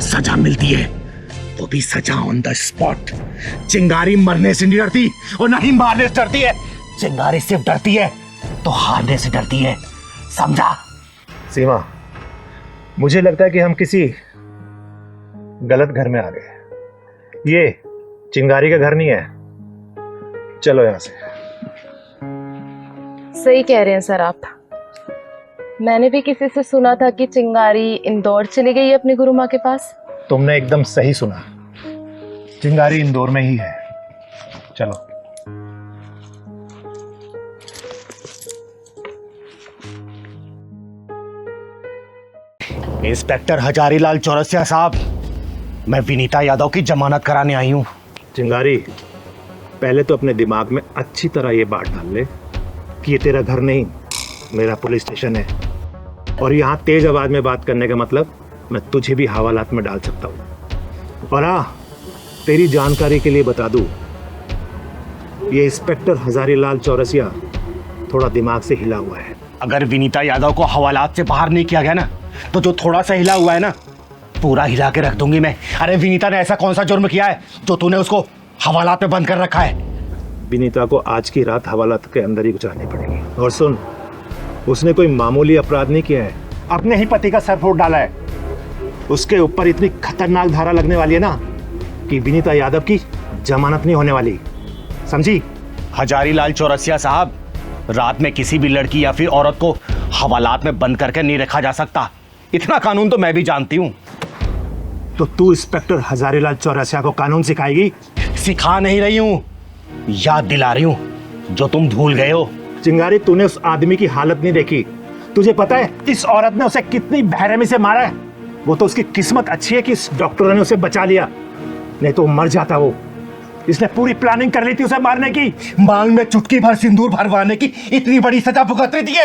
सजा मिलती है, वो भी सजा ऑन द स्पॉट। चिंगारी मरने से नहीं डरती और ना ही मारने से डरती है, चिंगारी सिर्फ डरती है तो हारने से डरती है, समझा? सीमा, मुझे लगता है कि हम किसी गलत घर में आ गए। ये चिंगारी का घर नहीं है, चलो यहां से। सही कह रहे हैं सर आप। मैंने भी किसी से सुना था कि चिंगारी इंदौर चली गई है अपनी गुरु माँ के पास। तुमने एकदम सही सुना, चिंगारी इंदौर में ही है, चलो। इंस्पेक्टर हजारीलाल चौरसिया साहब, मैं विनीता यादव की जमानत कराने आई हूँ। चिंगारी, पहले तो अपने दिमाग में अच्छी तरह ये बात डाल ले कि ये तेरा घर नहीं, मेरा पुलिस स्टेशन है और यहाँ तेज आवाज में बात करने का मतलब मैं तुझे भी हवालात में डाल सकता हूँ। और हाँ, तेरी जानकारी के लिए बता दूँ, ये इंस्पेक्टर हजारीलाल चौरसिया थोड़ा दिमाग से हिला हुआ है। अगर विनीता यादव को हवालात से बाहर नहीं किया गया ना तो जो थोड़ा सा हिला हुआ है ना पूरा हिला के रख दूंगी मैं। अरे विनीता ने ऐसा कौन सा जुर्म किया है जो तूने उसको हवालात में बंद कर रखा है? विनीता को आज की रात हवालात के अंदर ही गुजारनी पड़ेगी। और सुन, उसने कोई मामूली अपराध नहीं किया है, अपने ही पति का सर फोड़ डाला है। उसके ऊपर इतनी खतरनाक धारा लगने वाली है ना कि विनीता यादव की जमानत नहीं होने वाली, समझी? हजारीलाल चौरसिया साहब, रात में किसी भी लड़की या फिर औरत को हवालात में बंद करके नहीं रखा जा सकता, इतना कानून तो मैं भी जानती हूँ। तो तू इंस्पेक्टर हजारीलाल चौरसिया को कानून सिखाएगी? सिखा नहीं रही हूँ, याद दिला रही हूँ जो तुम भूल गए हो। चिंगारी, तूने उस आदमी की हालत नहीं देखी। तुझे पता है इस औरत ने उसे कितनी बेरहमी से मारा है? वो तो उसकी किस्मत अच्छी है कि इस डॉक्टर ने उसे बचा लिया, नहीं तो मर जाता वो। इसने पूरी प्लानिंग कर ली थी उसे मारने की, मांग में चुटकी भर सिंदूर भरवाने की इतनी बड़ी सजा भुगत रही थी,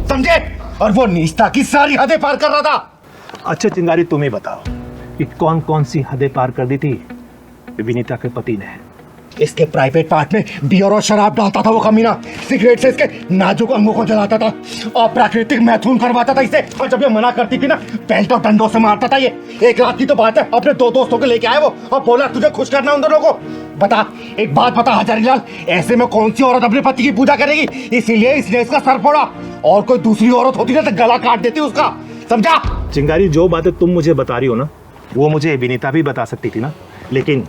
समझे? और वो नीचता की सारी हदें पार कर रहा था। अच्छा चिंगारी, तुम ही बताओ कि कौन कौन सी हदें पार कर दी थी विनीता के पति ने? इसके प्राइवेट पार्ट में बियर और शराब डालता था वो कमीना, सिगरेट से इसके नाजुक अंगों को जलाता था और प्राकृतिक मैथुन करवाता था इसे। और जब ये मना करती थी ना, बेल्ट और डंडों से मारता था ये। एक रात की तो बात है, अपने 2 दोस्तों को लेके आए वो और बोला तुझे खुश करना उन दोनों को। बता, एक बात बता हजारीलाल, ऐसे में कौन सी औरत अपने पति की पूजा करेगी? इसीलिए इसने इसका सर फोड़ा, और कोई दूसरी औरत होती ना तो गला काट देती उसका, समझा? चिंगारी, जो बातें तुम मुझे बता रही हो ना, वो मुझे विनीता भी बता सकती थी ना, लेकिन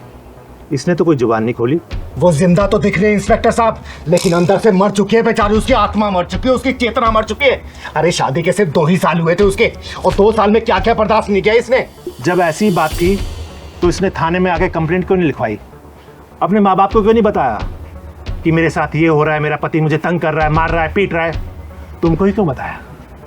इसने तो कोई जुबान नहीं खोली। वो जिंदा तो दिख रहे हैं इंस्पेक्टर साहब, लेकिन अंदर से मर चुकी है बेचारी, उसकी आत्मा मर चुकी है, उसकी चेतना मर चुकी है। अरे शादी के सिर्फ 2 ही साल हुए थे उसके, और 2 साल में क्या क्या बर्दाश्त नहीं किया इसने। जब ऐसी बात थी तो इसने थाने में आके कंप्लेंट क्यों नहीं लिखवाई? अपने माँ बाप को क्यों नहीं बताया कि मेरे साथ ये हो रहा है, मेरा पति मुझे तंग कर रहा है, मार रहा है, पीट रहा है? तुमको ही क्यों बताया?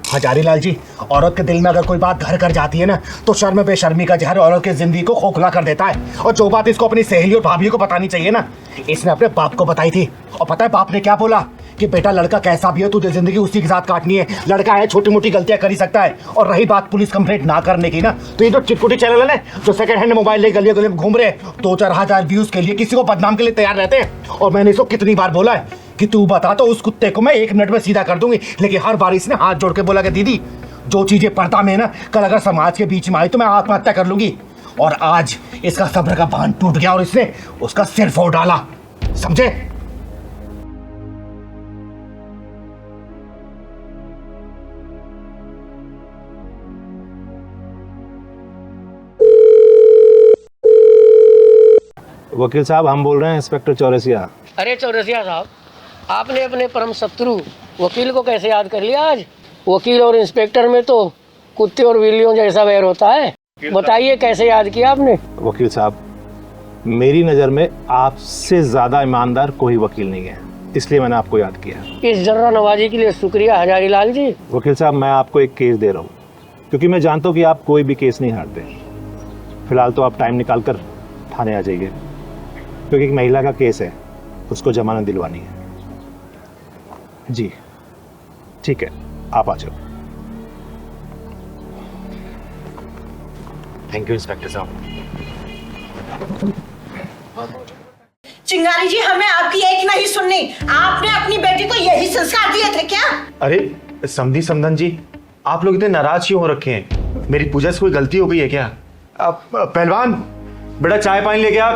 हजारीलाल जी, औरत के दिल में अगर कोई बात घर कर जाती है ना, तो शर्म बेशर्मी का जहर औरत की जिंदगी को खोखला कर देता है। और जो बात इसको अपनी सहेली और भाभी को बतानी चाहिए ना, इसने अपने बाप को बताई थी। और पता है बाप ने क्या बोला? कि बेटा, लड़का कैसा भी हो, तुझे जिंदगी उसी के साथ काटनी है। लड़का है, छोटी मोटी गलतियां कर ही सकता है। और रही बात पुलिस कंप्लेंट ना करने की ना, तो ये जो चिटकुटी चैनल है जो सेकंड हैंड मोबाइल ले गलियों गलियों में घूम रहे हैं, 2-4 हजार व्यूज के लिए किसी को बदनाम के लिए तैयार रहते हैं। और मैंने इसको कितनी बार बोला है कि तू बता तो उस कुत्ते को मैं 1 मिनट में सीधा कर दूंगी, लेकिन हर बार इसने हाथ जोड़ के बोला कि दीदी, जो चीजें पर्दा में है ना, कल अगर समाज के बीच में आई तो मैं आत्महत्या कर लूंगी। और आज इसका सब्र का बांध टूट गया और इसने उसका सिर फोड़ डाला, समझे? वकील साहब, हम बोल रहे हैं इंस्पेक्टर चौरसिया। अरे चौरसिया साहब, आपने अपने परम शत्रु वकील को कैसे याद कर लिया आज? वकील और इंस्पेक्टर में तो कुत्ते और बिल्लियों जैसा वैर होता है। बताइए कैसे याद किया आपने? वकील साहब, मेरी नज़र में आपसे ज़्यादा ईमानदार कोई वकील नहीं है, इसलिए मैंने आपको याद किया। इस जर्रा नवाजी के लिए शुक्रिया हजारीलाल जी। वकील साहब, मैं आपको एक केस दे रहा हूँ, क्योंकि मैं जानता हूँ कि आप कोई भी केस नहीं हारते। फिलहाल तो आप टाइम निकाल कर थाने आ जाइए, क्योंकि एक महिला का केस है, उसको जमानत दिलवानी है। जी ठीक है, आप आ जाओ। थैंक यू इंस्पेक्टर साहब। चिंगारी जी, हमें आपकी एक नहीं सुननी। आपने अपनी बेटी को यही संस्कार दिए थे क्या? अरे समधी समधन जी, आप लोग इतने नाराज क्यों हो रखे हैं? मेरी पूजा से कोई गलती हो गई है क्या? पहलवान, बेटा चाय पानी लेके आ,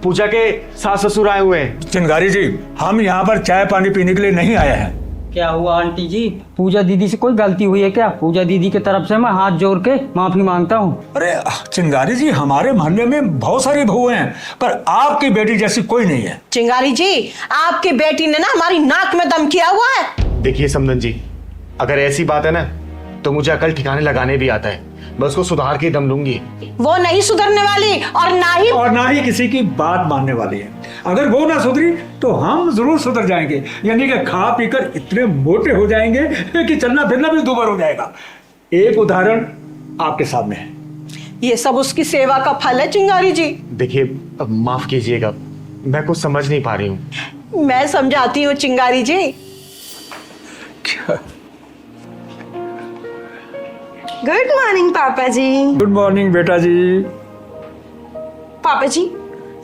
पूजा के सास ससुर आए हुए हैं। चिंगारी जी, हम यहाँ पर चाय पानी पीने के लिए नहीं आए हैं। क्या हुआ आंटी जी? पूजा दीदी से कोई गलती हुई है क्या? पूजा दीदी की तरफ से मैं हाथ जोड़ के माफी मांगता हूँ। अरे चिंगारी जी, हमारे मोहल्ले में बहुत सारी बहुएं हैं, पर आपकी बेटी जैसी कोई नहीं है। चिंगारी जी, आपकी बेटी ने ना हमारी नाक में दम किया हुआ है। देखिए समधन जी, अगर ऐसी बात है ना, तो मुझे अकल ठिकाने लगाने भी आता है। मैं उसको सुधार के दम लूंगी। वो नहीं सुधरने वाली और ना ही किसी की बात मानने वाली है। अगर वो ना सुधरी तो हम जरूर सुधर जाएंगे, यानी कि खा पीकर इतने मोटे हो जाएंगे कि चलना फिरना भी दूभर हो जाएगा। एक उदाहरण आपके सामने है। ये सब उसकी सेवा का फल है चिंगारी जी। देखिए, अब माफ कीजिएगा, मैं कुछ समझ नहीं पा रही हूँ। मैं समझाती हूँ चिंगारी जी। गुड मॉर्निंग पापा जी। गुड मॉर्निंग बेटा जी। पापा जी,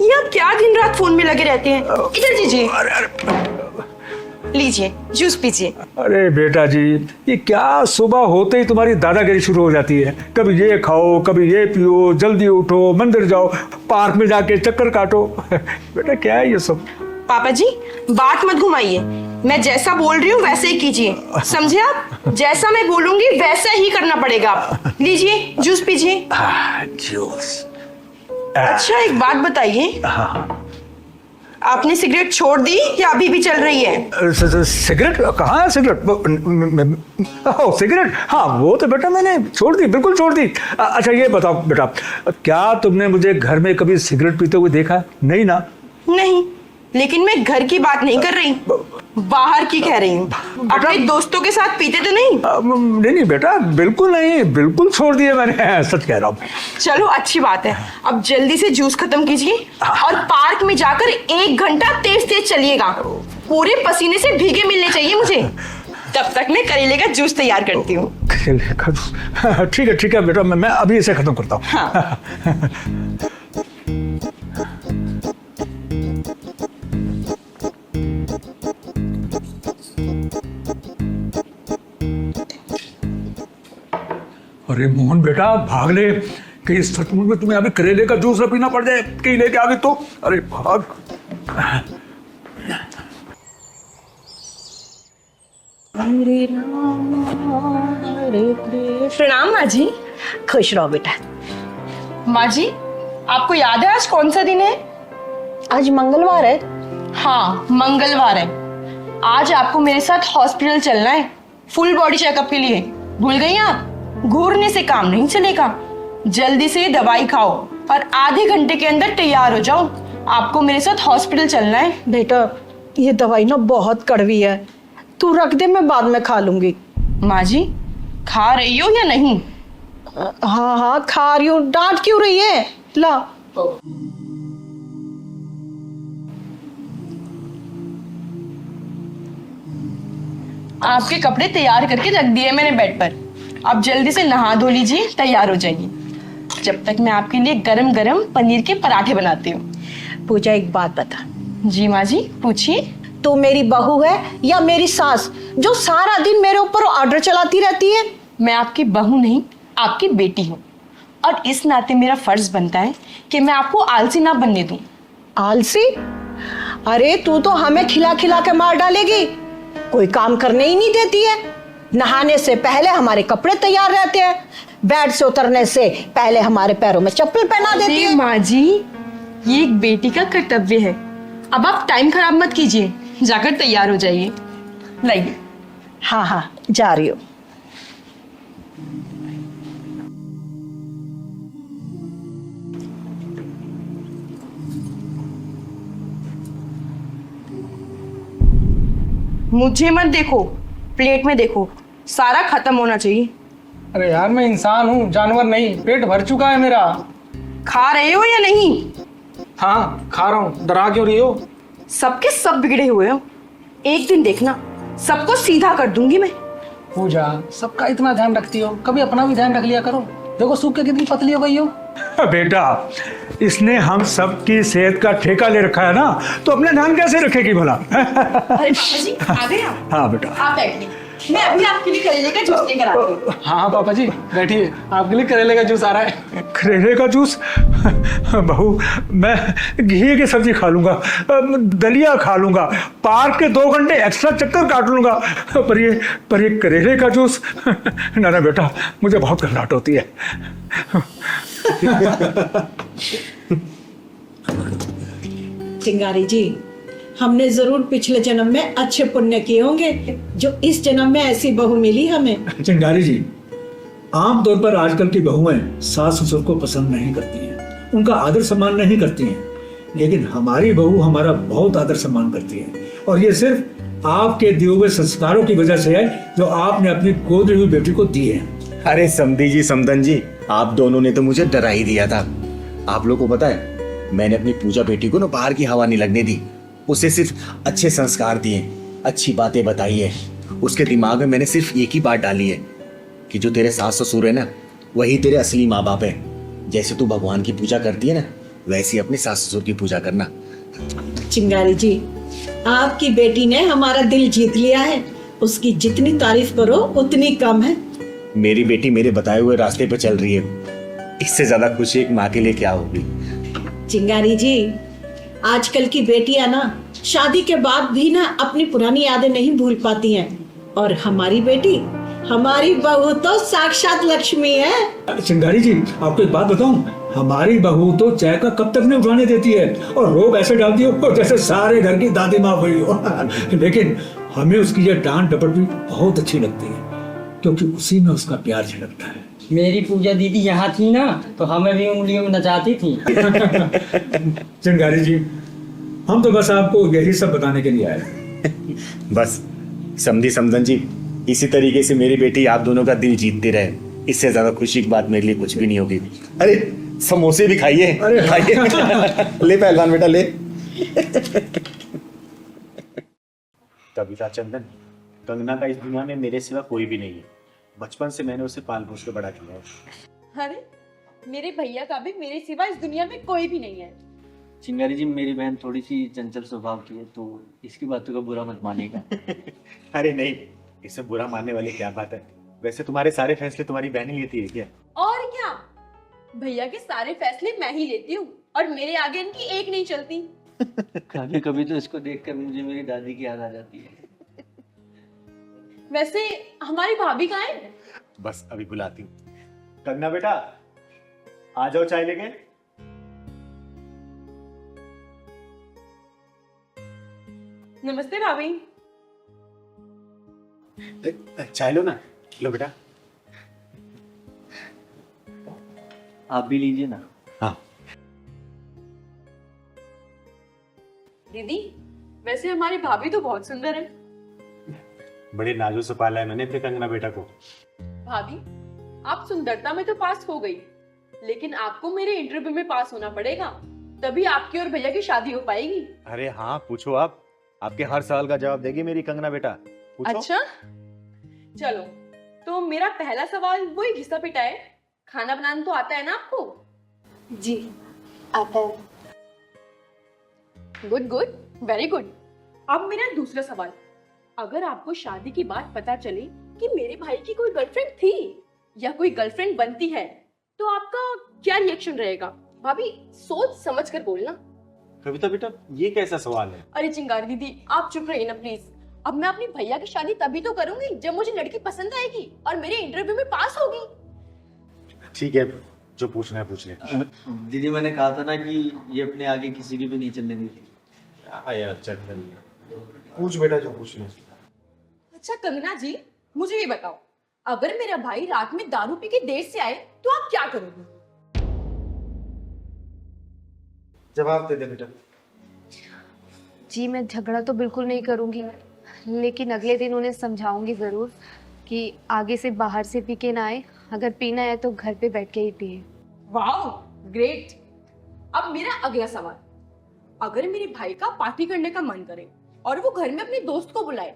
ये आप क्या दिन रात फोन में लगे रहते हैं? इधर दीजिए, लीजिए जूस पीजिए। अरे बेटा जी, ये क्या सुबह होते ही तुम्हारी दादागिरी शुरू हो जाती है। कभी ये खाओ, कभी ये पियो, जल्दी उठो, मंदिर जाओ, पार्क में जाके चक्कर काटो। बेटा क्या है ये सब? पापा जी, बात मत घुमाइए। मैं जैसा बोल रही हूँ वैसे ही कीजिए, समझे आप? जैसा मैं बोलूंगी वैसा ही करना पड़ेगा। लीजिए जूस पीजिए। जूस। अच्छा एक बात बताइए, आपने सिगरेट छोड़ दी या अभी भी चल रही है? सिगरेट कहाँ है? सिगरेट, हाँ वो तो बेटा मैंने छोड़ दी, बिल्कुल छोड़ दी। अच्छा ये बताओ बेटा, क्या तुमने मुझे घर में कभी सिगरेट पीते हुए देखा? नहीं ना? नहीं, लेकिन मैं घर की बात नहीं कर रही, बाहर की कह रही हूँ। अपने दोस्तों के साथ पीते तो नहीं? नहीं बेटा, बिल्कुल नहीं, बिल्कुल छोड़ दिए मैंने, सच कह रहा हूँ। चलो अच्छी बात है, अब जल्दी से जूस खत्म कीजिए और पार्क में जाकर 1 घंटा तेज तेज चलिएगा। पूरे पसीने से भीगे मिलने चाहिए मुझे। तब तक मैं करेले का जूस तैयार करती हूँ। ठीक है बेटा, मैं अभी इसे खत्म करता हूँ। हाँ। अरे मोहन बेटा भाग ले, कहीं सचमुच में तुम्हें अभी करेले का जूस न पीना पड़ जाए, कहीं लेके आ गए तो। अरे भाग। प्रणाम माँ जी। खुश रहो बेटा। माँ जी, आपको याद है आज कौन सा दिन है? आज मंगलवार है। हाँ, मंगलवार है। आज आपको मेरे साथ हॉस्पिटल चलना है, फुल बॉडी चेकअप के लिए। भूल गई आप? घूरने से काम नहीं चलेगा। जल्दी से दवाई खाओ और आधे घंटे के अंदर तैयार हो जाओ। आपको मेरे साथ हॉस्पिटल चलना है। बेटा ये दवाई ना बहुत कड़वी है, तू रख दे, मैं बाद में खा लूंगी। माँ जी, खा रही हो या नहीं? हाँ हाँ खा रही हूँ। डांट क्यों रही है? ला। आपके कपड़े तैयार करके रख दिए मैंने बेड पर। आप जल्दी से नहा धो लीजिए, तैयार हो जाइए। जब तक मैं आपके लिए गरम गरम पनीर के पराठे बनाती हूँ। पूजा एक बात बता। जी माँ जी, पूछिए। तू मेरी बहू है या मेरी सास जो सारा दिन मेरे ऊपर ऑर्डर चलाती रहती है? मैं आपकी बहू नहीं, आपकी बेटी हूँ, और इस नाते मेरा फर्ज बनता है कि मैं आपको आलसी ना बनने दूं। आलसी? अरे तू तो हमें खिला खिला के मार डालेगी। कोई काम करने ही नहीं देती है। नहाने से पहले हमारे कपड़े तैयार रहते हैं, बेड से उतरने से पहले हमारे पैरों में चप्पल पहना देती है। माँ जी, ये एक बेटी का कर्तव्य है। अब आप टाइम खराब मत कीजिए, जाकर तैयार हो जाइए। लाइए। हाँ हाँ जा रही हूँ। मुझे मत देखो, प्लेट में देखो, सारा खत्म होना चाहिए। अरे यार मैं इंसान हूँ, जानवर नहीं। पेट भर चुका है मेरा। खा रहे हो या नहीं? हाँ खा रहा हूँ। डरा क्यों रही हो? सबके सब बिगड़े हुए हो। एक दिन देखना, सबको सीधा कर दूंगी मैं। पूजा, सबका इतना ध्यान रखती हो, कभी अपना भी ध्यान रख लिया करो। देखो सूख के कितनी पतली हो गई हो। बेटा इसने हम सबकी सेहत का ठेका ले रखा है ना, तो अपने ध्यान कैसे रखेगी भला? अरे पापा जी, आ गए आप? हाँ बेटा। आप बैठिए, मैं अभी आपके लिए करेले का जूस लेकर आती हूँ। हाँ पापा जी बैठिए, आपके लिए करेले का जूस आ रहा है। करेले का जूस? बहू मैं घी की सब्जी खा लूंगा, दलिया खा लूंगा, पार्क के 2 घंटे एक्स्ट्रा चक्कर काट लूंगा, पर ये करेले का जूस? ना ना बेटा, मुझे बहुत घबराहट होती है। चिंगारी जी, हमने जरूर पिछले जन्म में अच्छे पुण्य किए होंगे जो इस जन्म में ऐसी बहू मिली हमें। चिंगारी जी, आमतौर पर आजकल की बहुएं सास ससुर को पसंद नहीं करती हैं, उनका आदर सम्मान नहीं करती हैं, लेकिन हमारी बहू हमारा बहुत आदर सम्मान करती है, और ये सिर्फ आपके दिए हुए संस्कारों की वजह से है जो आपने अपनी गोद ली हुई बेटी को दिए हैं। अरे समधी जी, समधन जी, आप दोनों ने तो मुझे डरा ही दिया था। आप लोगों को पता है, मैंने अपनी पूजा बेटी को ना बाहर की हवा नहीं लगने दी। उसे सिर्फ अच्छे संस्कार दिए, अच्छी बातें बताई है। उसके दिमाग में मैंने सिर्फ एक ही बात डाली है कि जो तेरे सास ससुर है ना, वही तेरे असली माँ बाप है। जैसे तू भगवान की पूजा करती है ना, वैसे अपने सास ससुर की पूजा करना। चिंगारी जी, आपकी बेटी ने हमारा दिल जीत लिया है। उसकी जितनी तारीफ करो उतनी कम है। मेरी बेटी मेरे बताए हुए रास्ते पे चल रही है, इससे ज्यादा खुशी एक माँ के लिए क्या होगी। चिंगारी जी, आजकल की बेटियां ना शादी के बाद भी ना अपनी पुरानी यादें नहीं भूल पाती हैं, और हमारी बेटी, हमारी बहू तो साक्षात लक्ष्मी है। चिंगारी जी, आपको एक बात बताऊं, हमारी बहू तो चाय का कब तक नहीं उठाने देती है, और रोब ऐसे डालती हो जैसे सारे घर की दादी माँ हुई हो। लेकिन हमें उसकी ये डांट डपट भी बहुत अच्छी लगती है, क्योंकि उसी में उसका प्यार झलकता है। मेरी पूजा दीदी यहाँ थी ना, तो हमें भी उंगलियों में नचाती थी। चिंगारी जी, हम तो बस आपको यही सब बताने के लिए आए। बस समधी समधन जी, इसी तरीके से मेरी बेटी आप दोनों का दिल जीतती रहे, इससे ज्यादा खुशी की बात मेरे लिए कुछ भी नहीं होगी। अरे समोसे भी खाइए, अरे खाइए। ले पहलवान बेटा ले। कविता चंदन, कंगना का इस दुनिया में मेरे सिवा कोई भी नहीं है। बचपन से मैंने उसे पाल पोस के बड़ा किया है। अरे मेरे भैया का भी मेरे सिवा इस दुनिया में कोई भी नहीं है। चिंगारी जी, मेरी बहन थोड़ी सी चंचल स्वभाव की है, तो इसकी बातों का बुरा मत मानिएगा। अरे नहीं, इसे बुरा मानने वाली क्या बात है। वैसे तुम्हारे सारे फैसले तुम्हारी बहन ही लेती है क्या? और क्या, भैया के सारे फैसले मैं ही लेती हूँ और मेरे आगे इनकी एक नहीं चलती। कभी कभी तो इसको देखकर मुझे मेरी दादी की याद आ जाती है। वैसे हमारी भाभी कहाँ है? बस अभी बुलाती हूँ। कंगना बेटा आ जाओ चाय लेके। नमस्ते भाभी। चाय लो ना। लो बेटा। आप भी लीजिए ना। हाँ। दीदी, वैसे हमारी भाभी तो बहुत सुंदर है। बड़े नाजो से पाला है मैंने अपने कंगना बेटा को। भाभी, आप सुंदरता में तो पास हो गई, लेकिन आपको मेरे इंटरव्यू में पास होना पड़ेगा, तभी आपकी और भैया की शादी हो पाएगी। अरे हाँ पूछो आप। आपके हर सवाल का जवाब देगी मेरी कंगना बेटा। पूछो। अच्छा, चलो तो मेरा पहला सवाल वही घिसा पिटा है, खाना बनाना तो आता है ना आपको? जी आता है। Good good, very good. अब मेरा दूसरा सवाल, अगर आपको शादी की बात पता चले कि मेरे भाई की कोई गर्लफ्रेंड थी या कोई गर्लफ्रेंड बनती है, तो आपका क्या रिएक्शन रहेगा? भाभी सोच समझ कर बोलना। कविता बेटा ये कैसा सवाल है? अरे चिंगारी दीदी, आप चुप रहिए ना प्लीज। अब मैं अपनी भैया की शादी तभी तो करूंगी जब मुझे लड़की पसंद आएगी और मेरे इंटरव्यू में पास होगी। ठीक है, जो पूछना है पूछ ले। दीदी मैंने कहा था ना कि ये अपने आगे किसी की भी नहीं चलने देती। यार चल पूछ बेटा जो पूछना है। अच्छा कंगना जी, मुझे ये बताओ, अगर मेरा भाई रात में दारू पी के देर से आए तो आप क्या करोगे? जवाब दे दे बेटा। जी मैं झगड़ा तो बिल्कुल नहीं करूंगी, लेकिन अगले दिन उन्हें समझाऊंगी जरूर कि आगे से बाहर से पी के ना आए, अगर पीना है तो घर पे बैठ के ही पिए। Wow great. अब मेरा अगला सवाल, अगर मेरे भाई का पार्टी करने का मन करे और वो घर में अपने दोस्त को बुलाए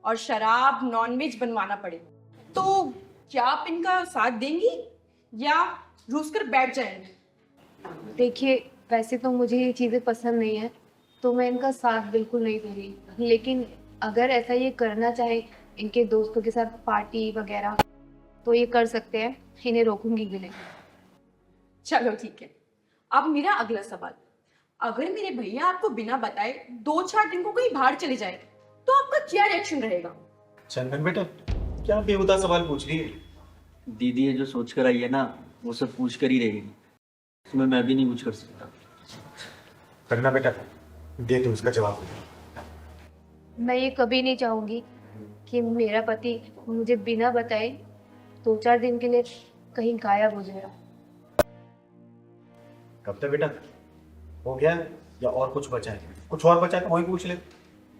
और शराब नॉनवेज बनवाना पड़े, तो क्या आप इनका साथ देंगी या रूस कर बैठ जाएंगे? देखिए वैसे तो मुझे ये चीज़ें पसंद नहीं है, तो मैं इनका साथ बिल्कुल नहीं दूंगी, लेकिन अगर ऐसा ये करना चाहे इनके दोस्तों के साथ पार्टी वगैरह, तो ये कर सकते हैं, इन्हें रोकूंगी भी नहीं। चलो ठीक है। अब मेरा अगला सवाल, अगर मेरे भैया आपको बिना बताए 2-4 दिन को कहीं बाहर चले जाए, तो आपका क्या रिएक्शन रहेगा? चंदन बेटा क्या बेहुदा सवाल पूछ रही है? दीदी ये जो सोच कर आई है ना, वो सब पूछ कर ही रहेगी, उसमें मैं भी नहीं कुछ कर सकता। कंगना बेटा दे तू इसका जवाब। मैं ये कभी नहीं चाहूंगी कि मेरा पति मुझे बिना बताए 2-4 दिन के लिए कहीं गायब हो जाए। कब तक बेटा हो गया या और कुछ बचा है? कुछ और बचा है तो वही पूछ ले।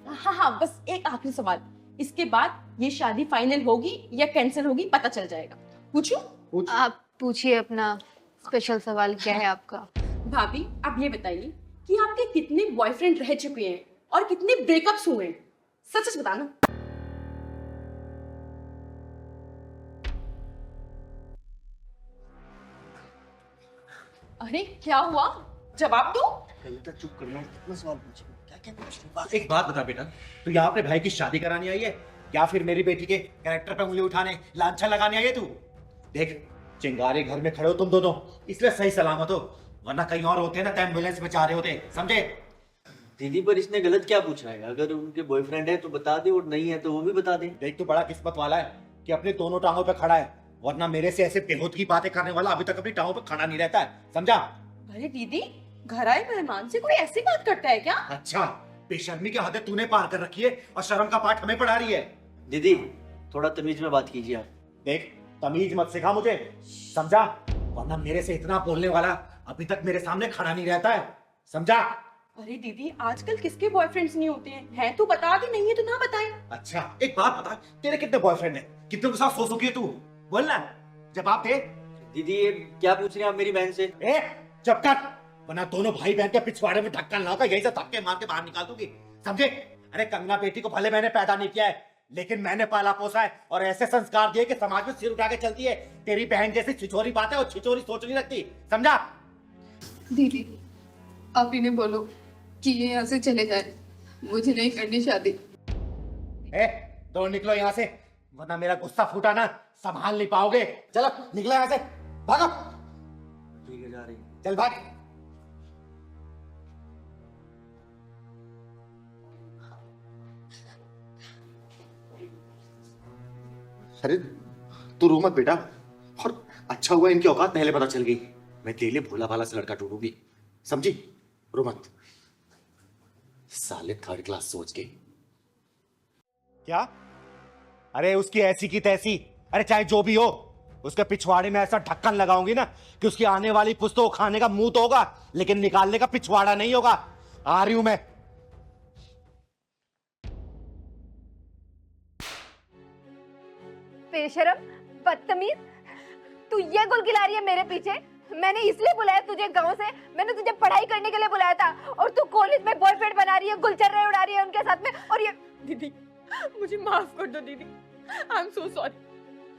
हाँ, बस एक आखिरी सवाल, इसके बाद ये शादी फाइनल होगी या कैंसिल होगी पता चल जाएगा। पूछूं? आप पूछिए, अपना स्पेशल सवाल क्या है आपका? भाभी आप ये बताइए कि आपके कितने बॉयफ्रेंड रह चुके हैं और कितने ब्रेकअप्स हुए हैं, सच सच बताना। अरे क्या हुआ, जवाब दो। चुप कर लो, कितना सवाल पूछे, क्या क्या पूछ रही हो? एक बात बता बेटा, तू यहाँ अपने भाई की शादी कराने आई है या फिर मेरी बेटी के कैरेक्टर पे उंगली उठाने लांछन लगाने आई है तू? देख चिंगारे घर में खड़े हो तुम दोनों, इसलिए सही सलामत हो, वरना कहीं और होते ना तो एम्बुलेंस में जा रहे होते, समझे? दीदी पर इसने गलत क्या पूछा है? अगर उनके बॉयफ्रेंड है तो बता दे, और नहीं है तो वो भी बता दे। देख तू बड़ा किस्मत वाला है कि अपनी दोनों टांगों पे खड़ा है, वरना मेरे से ऐसे बेहूद की बातें करने वाला अभी तक अपनी टांगों पे खड़ा नहीं रहता है, समझा? अरे दीदी, घर आए मेहमान से कोई ऐसी बात करता है क्या? अच्छा, बेशर्मी की हदें तूने पार कर रखी है और शर्म का पाठ हमें पढ़ा रही है। दीदी थोड़ा तमीज में बात कीजिए आप। देख तमीज मत सिखा मुझे, समझा? वरना मेरे से इतना बोलने वाला अभी तक मेरे सामने खड़ा नहीं रहता है, समझा? अरे दीदी, आजकल किसके बॉयफ्रेंड्स नहीं होते हैं तो बता दे, नहीं है तो ना बताए। अच्छा एक बात बता, तेरे कितने बॉयफ्रेंड है? कितने के साथ सो चुकी है तू? बोलना, जवाब दे। दीदी ये क्या पूछ रहे हैं आप मेरी बहन से? चुप कर, वरना दोनों भाई बहन के पिछवाड़े में ढक्कन लगाकर यही से धक्के मार के बाहर निकाल दूंगी, समझे? अरे कंगना बेटी को भले मैंने पैदा नहीं किया है, लेकिन मैंने पाला पोसा है और ऐसे संस्कार दिए कि समाज में सिर उठा के चलती है। तेरी बहन जैसी छिछोरी बात है और छिछोरी सोच नहीं रखती, समझा? दीदी आप इन्हें बोलो कि ये यहाँ से चले जाए, मुझे नहीं करनी शादी। तो निकलो यहाँ से, वरना मेरा गुस्सा फूटा ना संभाल नहीं पाओगे। चलो निकले यहाँ से, भागो। ठीक है, जा रही। चल भाग। अरे तू रो मत बेटा, और अच्छा हुआ इनकी औकात पहले पता चल गई। मैं तेरे लिए भोला भाला से लड़का ढूंढूंगी, समझी? रो मत। साले थर्ड क्लास सोच के। क्या? अरे उसकी ऐसी की तैसी, अरे चाहे जो भी हो, उसके पिछवाड़े में ऐसा ढक्कन लगाऊंगी ना कि उसकी आने वाली पुस्तों खाने का मुंह तो होगा, लेकिन निकालने का पिछवाड़ा नहीं होगा। आ रही हूं मैं। बेशरम, बदतमीज, तू ये गुल खिला रही है मेरे पीछे। मैंने इसलिए बुलाया तुझे गांव से, मैंने तुझे पढ़ाई करने के लिए बुलाया था, और तू कॉलेज में बॉयफ्रेंड बना रही है, गुलचर्रे उड़ा रही है उनके साथ में। और ये दीदी, मुझे माफ कर दो दीदी, आई एम सो सॉरी,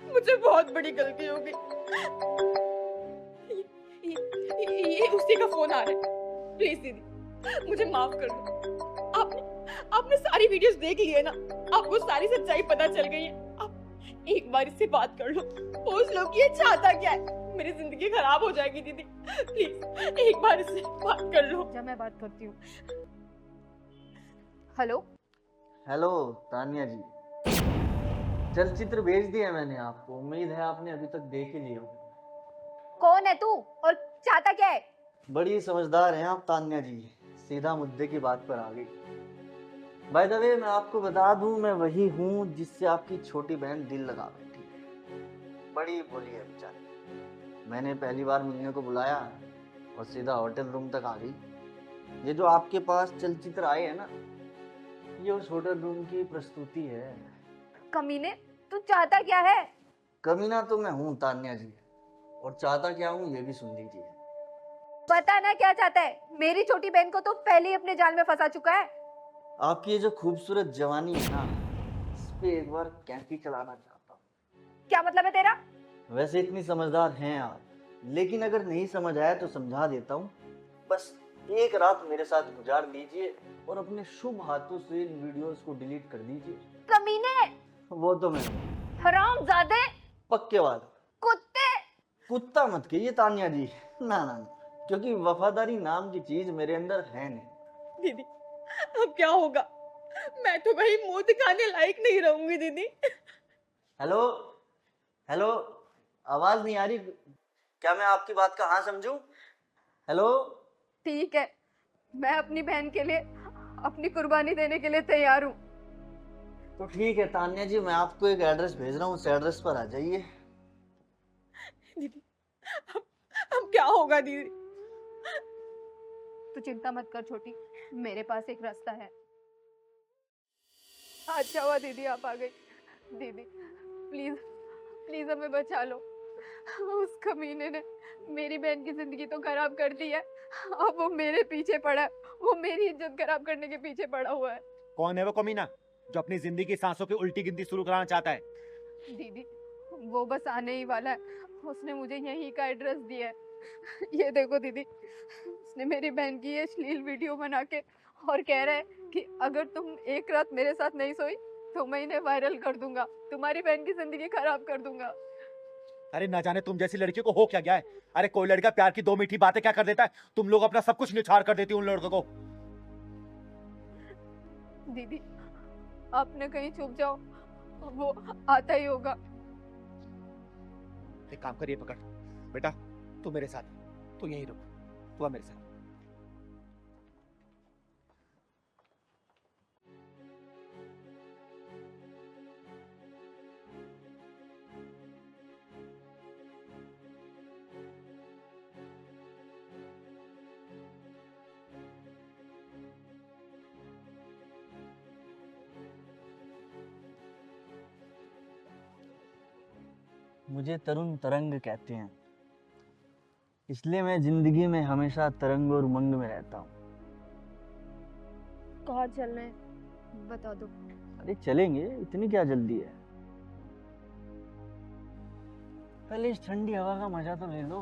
मुझे बहुत बड़ी गलती हो गई। ये उसी का फोन आ रहा है, प्लीज दीदी मुझे माफ कर दो। आपने सारी वीडियोस देख ली है ना, आपको सारी सच्चाई पता चल गई है। आप एक बार इससे बात कर लो, पूछ लो कि ये चाहता क्या है। मेरी जिंदगी खराब हो जाएगी दीदी, प्लीज एक बार इससे बात कर लो। जब मैं बात करती हूँ। हेलो हेलो तानिया जी, चलचित्र भेज दिया मैंने आपको, उम्मीद है आपने अभी तक देख ही लिया। कौन है तू और चाहता क्या है? बड़ी समझदार हैं आप तानिया जी, सीधा मुद्दे की बात पर आ गई। बाय द वे, मैं आपको बता दूं, मैं वही हूँ जिससे आपकी छोटी बहन दिल लगा बैठी है। बड़ी भोली है बेचारी। मैंने पहली बार मिलने को बुलाया और सीधा होटल रूम तक आ गई। ये जो आपके पास चलचित्र आए हैं ना, ये उस होटल रूम की प्रस्तुति है। कमीने, तू चाहता क्या है? कमीना तो मैं हूँ तान्या जी, और चाहता क्या हूँ ये भी सुन लीजिए। बता ना क्या चाहता है। मेरी छोटी बहन को तो पहले ही अपने जाल में फंसा चुका है। आपकी ये जो खूबसूरत जवानी है ना, इस पे एक बार कैंची चलाना चाहता हूँ। क्या मतलब है तेरा? वैसे इतनी समझदार हैं आप, लेकिन अगर नहीं समझ आया तो समझा देता हूँ। बस एक रात मेरे साथ गुजार दीजिए और अपने शुभ हाथों से इन वीडियोस को डिलीट कर दीजिए। कमीने, वो तो मैं हरामजादे, पक्के वाले कुत्ते। कुत्ता मत कहिए तान्या जी, ना ना, क्योंकि वफादारी नाम की चीज मेरे अंदर है नहीं। दीदी अब क्या होगा? मैं तो कहीं मुंह दिखाने लायक नहीं रहूंगी दीदी। हेलो हेलो, आवाज नहीं आ रही क्या? मैं आपकी बात का हाँ समझूं? हेलो। ठीक है, मैं अपनी बहन के लिए अपनी कुर्बानी देने के लिए तैयार हूँ। तो ठीक है तान्या जी, मैं आपको एक एड्रेस भेज रहा हूँ, उस एड्रेस पर आ जाइए। दीदी अब क्या होगा दीदी? तू चिंता मत कर छोटी, मेरे पास एक रास्ता है। अच्छा हुआ दीदी आप आ गई। दीदी प्लीज प्लीज हमें बचा लो। उस कमीने ने मेरी बहन की जिंदगी तो खराब कर दी है, अब वो मेरे पीछे पड़ा है, वो मेरी इज्जत खराब करने के पीछे पड़ा हुआ है। कौन है वो कमीना जो अपनी जिंदगी की सांसों की उल्टी गिनती शुरू कराना चाहता है? दीदी वो बस आने ही वाला है, उसने मुझे यहीं का एड्रेस दिया है। ये देखो दीदी, उसने मेरी बहन की ये अश्लील वीडियो बना के और कह रहा है कि अगर तुम एक रात मेरे साथ नहीं सोई तो मैं इन्हें वायरल कर दूंगा, तुम्हारी बहन की जिंदगी खराब कर दूंगा। अरे ना जाने तुम जैसी लड़की को हो क्या गया है। अरे कोई लड़का प्यार की दो मीठी बातें क्या कर देता है, तुम लोग अपना सब कुछ निछाड़ कर देती उन लड़कों को। दीदी आपने कहीं छुप जाओ, वो आता ही होगा। एक काम करिए, पकड़ बेटा, तू मेरे साथ, तू यहीं रुक, तू आ मेरे साथ। मुझे तरुण तरंग कहते हैं, इसलिए मैं जिंदगी में हमेशा तरंग और उमंग में रहता हूँ। कहाँ चलना है बता दो। अरे चलेंगे, इतनी क्या जल्दी है? पहले इस ठंडी हवा का मजा तो ले लो।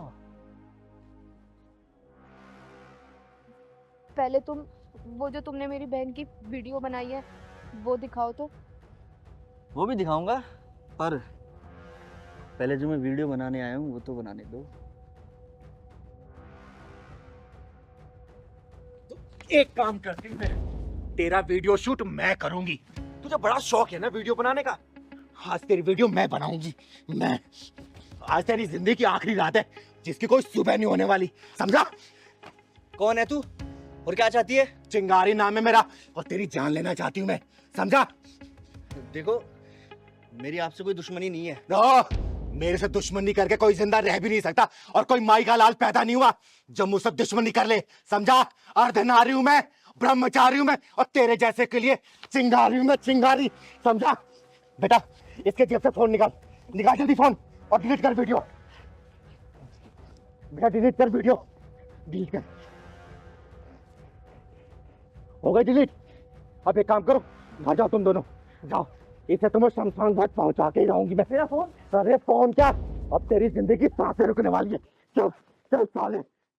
पहले तुम वो जो तुमने मेरी बहन की वीडियो बनाई है वो दिखाओ तो। वो भी दिखाऊंगा, पर पहले जो मैं वीडियो बनाने आया हूँ वो तो बनाने दो। एक काम करती मैं, तेरा वीडियो शूट मैं करूंगी। तुझे बड़ा शौक है ना वीडियो बनाने का, आज तेरी वीडियो मैं बनाऊंगी। मैं आज तेरी जिंदगी की आखिरी रात है जिसकी कोई सुबह नहीं होने वाली, समझा? कौन है तू और क्या चाहती है? चिंगारी नाम है मेरा और तेरी जान लेना चाहती हूँ मैं, समझा? देखो मेरी आपसे कोई दुश्मनी नहीं है। मेरे से दुश्मनी करके कोई जिंदा रह भी नहीं सकता और कोई माई का लाल पैदा नहीं हुआ जो मुझसे दुश्मनी कर ले, समझा? अर्धनारी हूं मैं, ब्रह्मचारी हूं मैं और तेरे जैसे के लिए चिंगारी हूं मैं, चिंगारी, समझा? बेटा इसके जेब से फोन निकाल, निकाल जल्दी फोन और डिलीट कर वीडियो। बेटा डिलीट कर वीडियो, डिलीट कर। हो गई डिलीट? अब एक काम करो, घर जाओ तुम दोनों, जाओ। इसे तुम्हें शमशान घाट पहुंचा के ही रहूंगी मैं। मेरा फोन? अरे फोन क्या, अब तेरी जिंदगी सांसें रुकने वाली है। चल चल साले।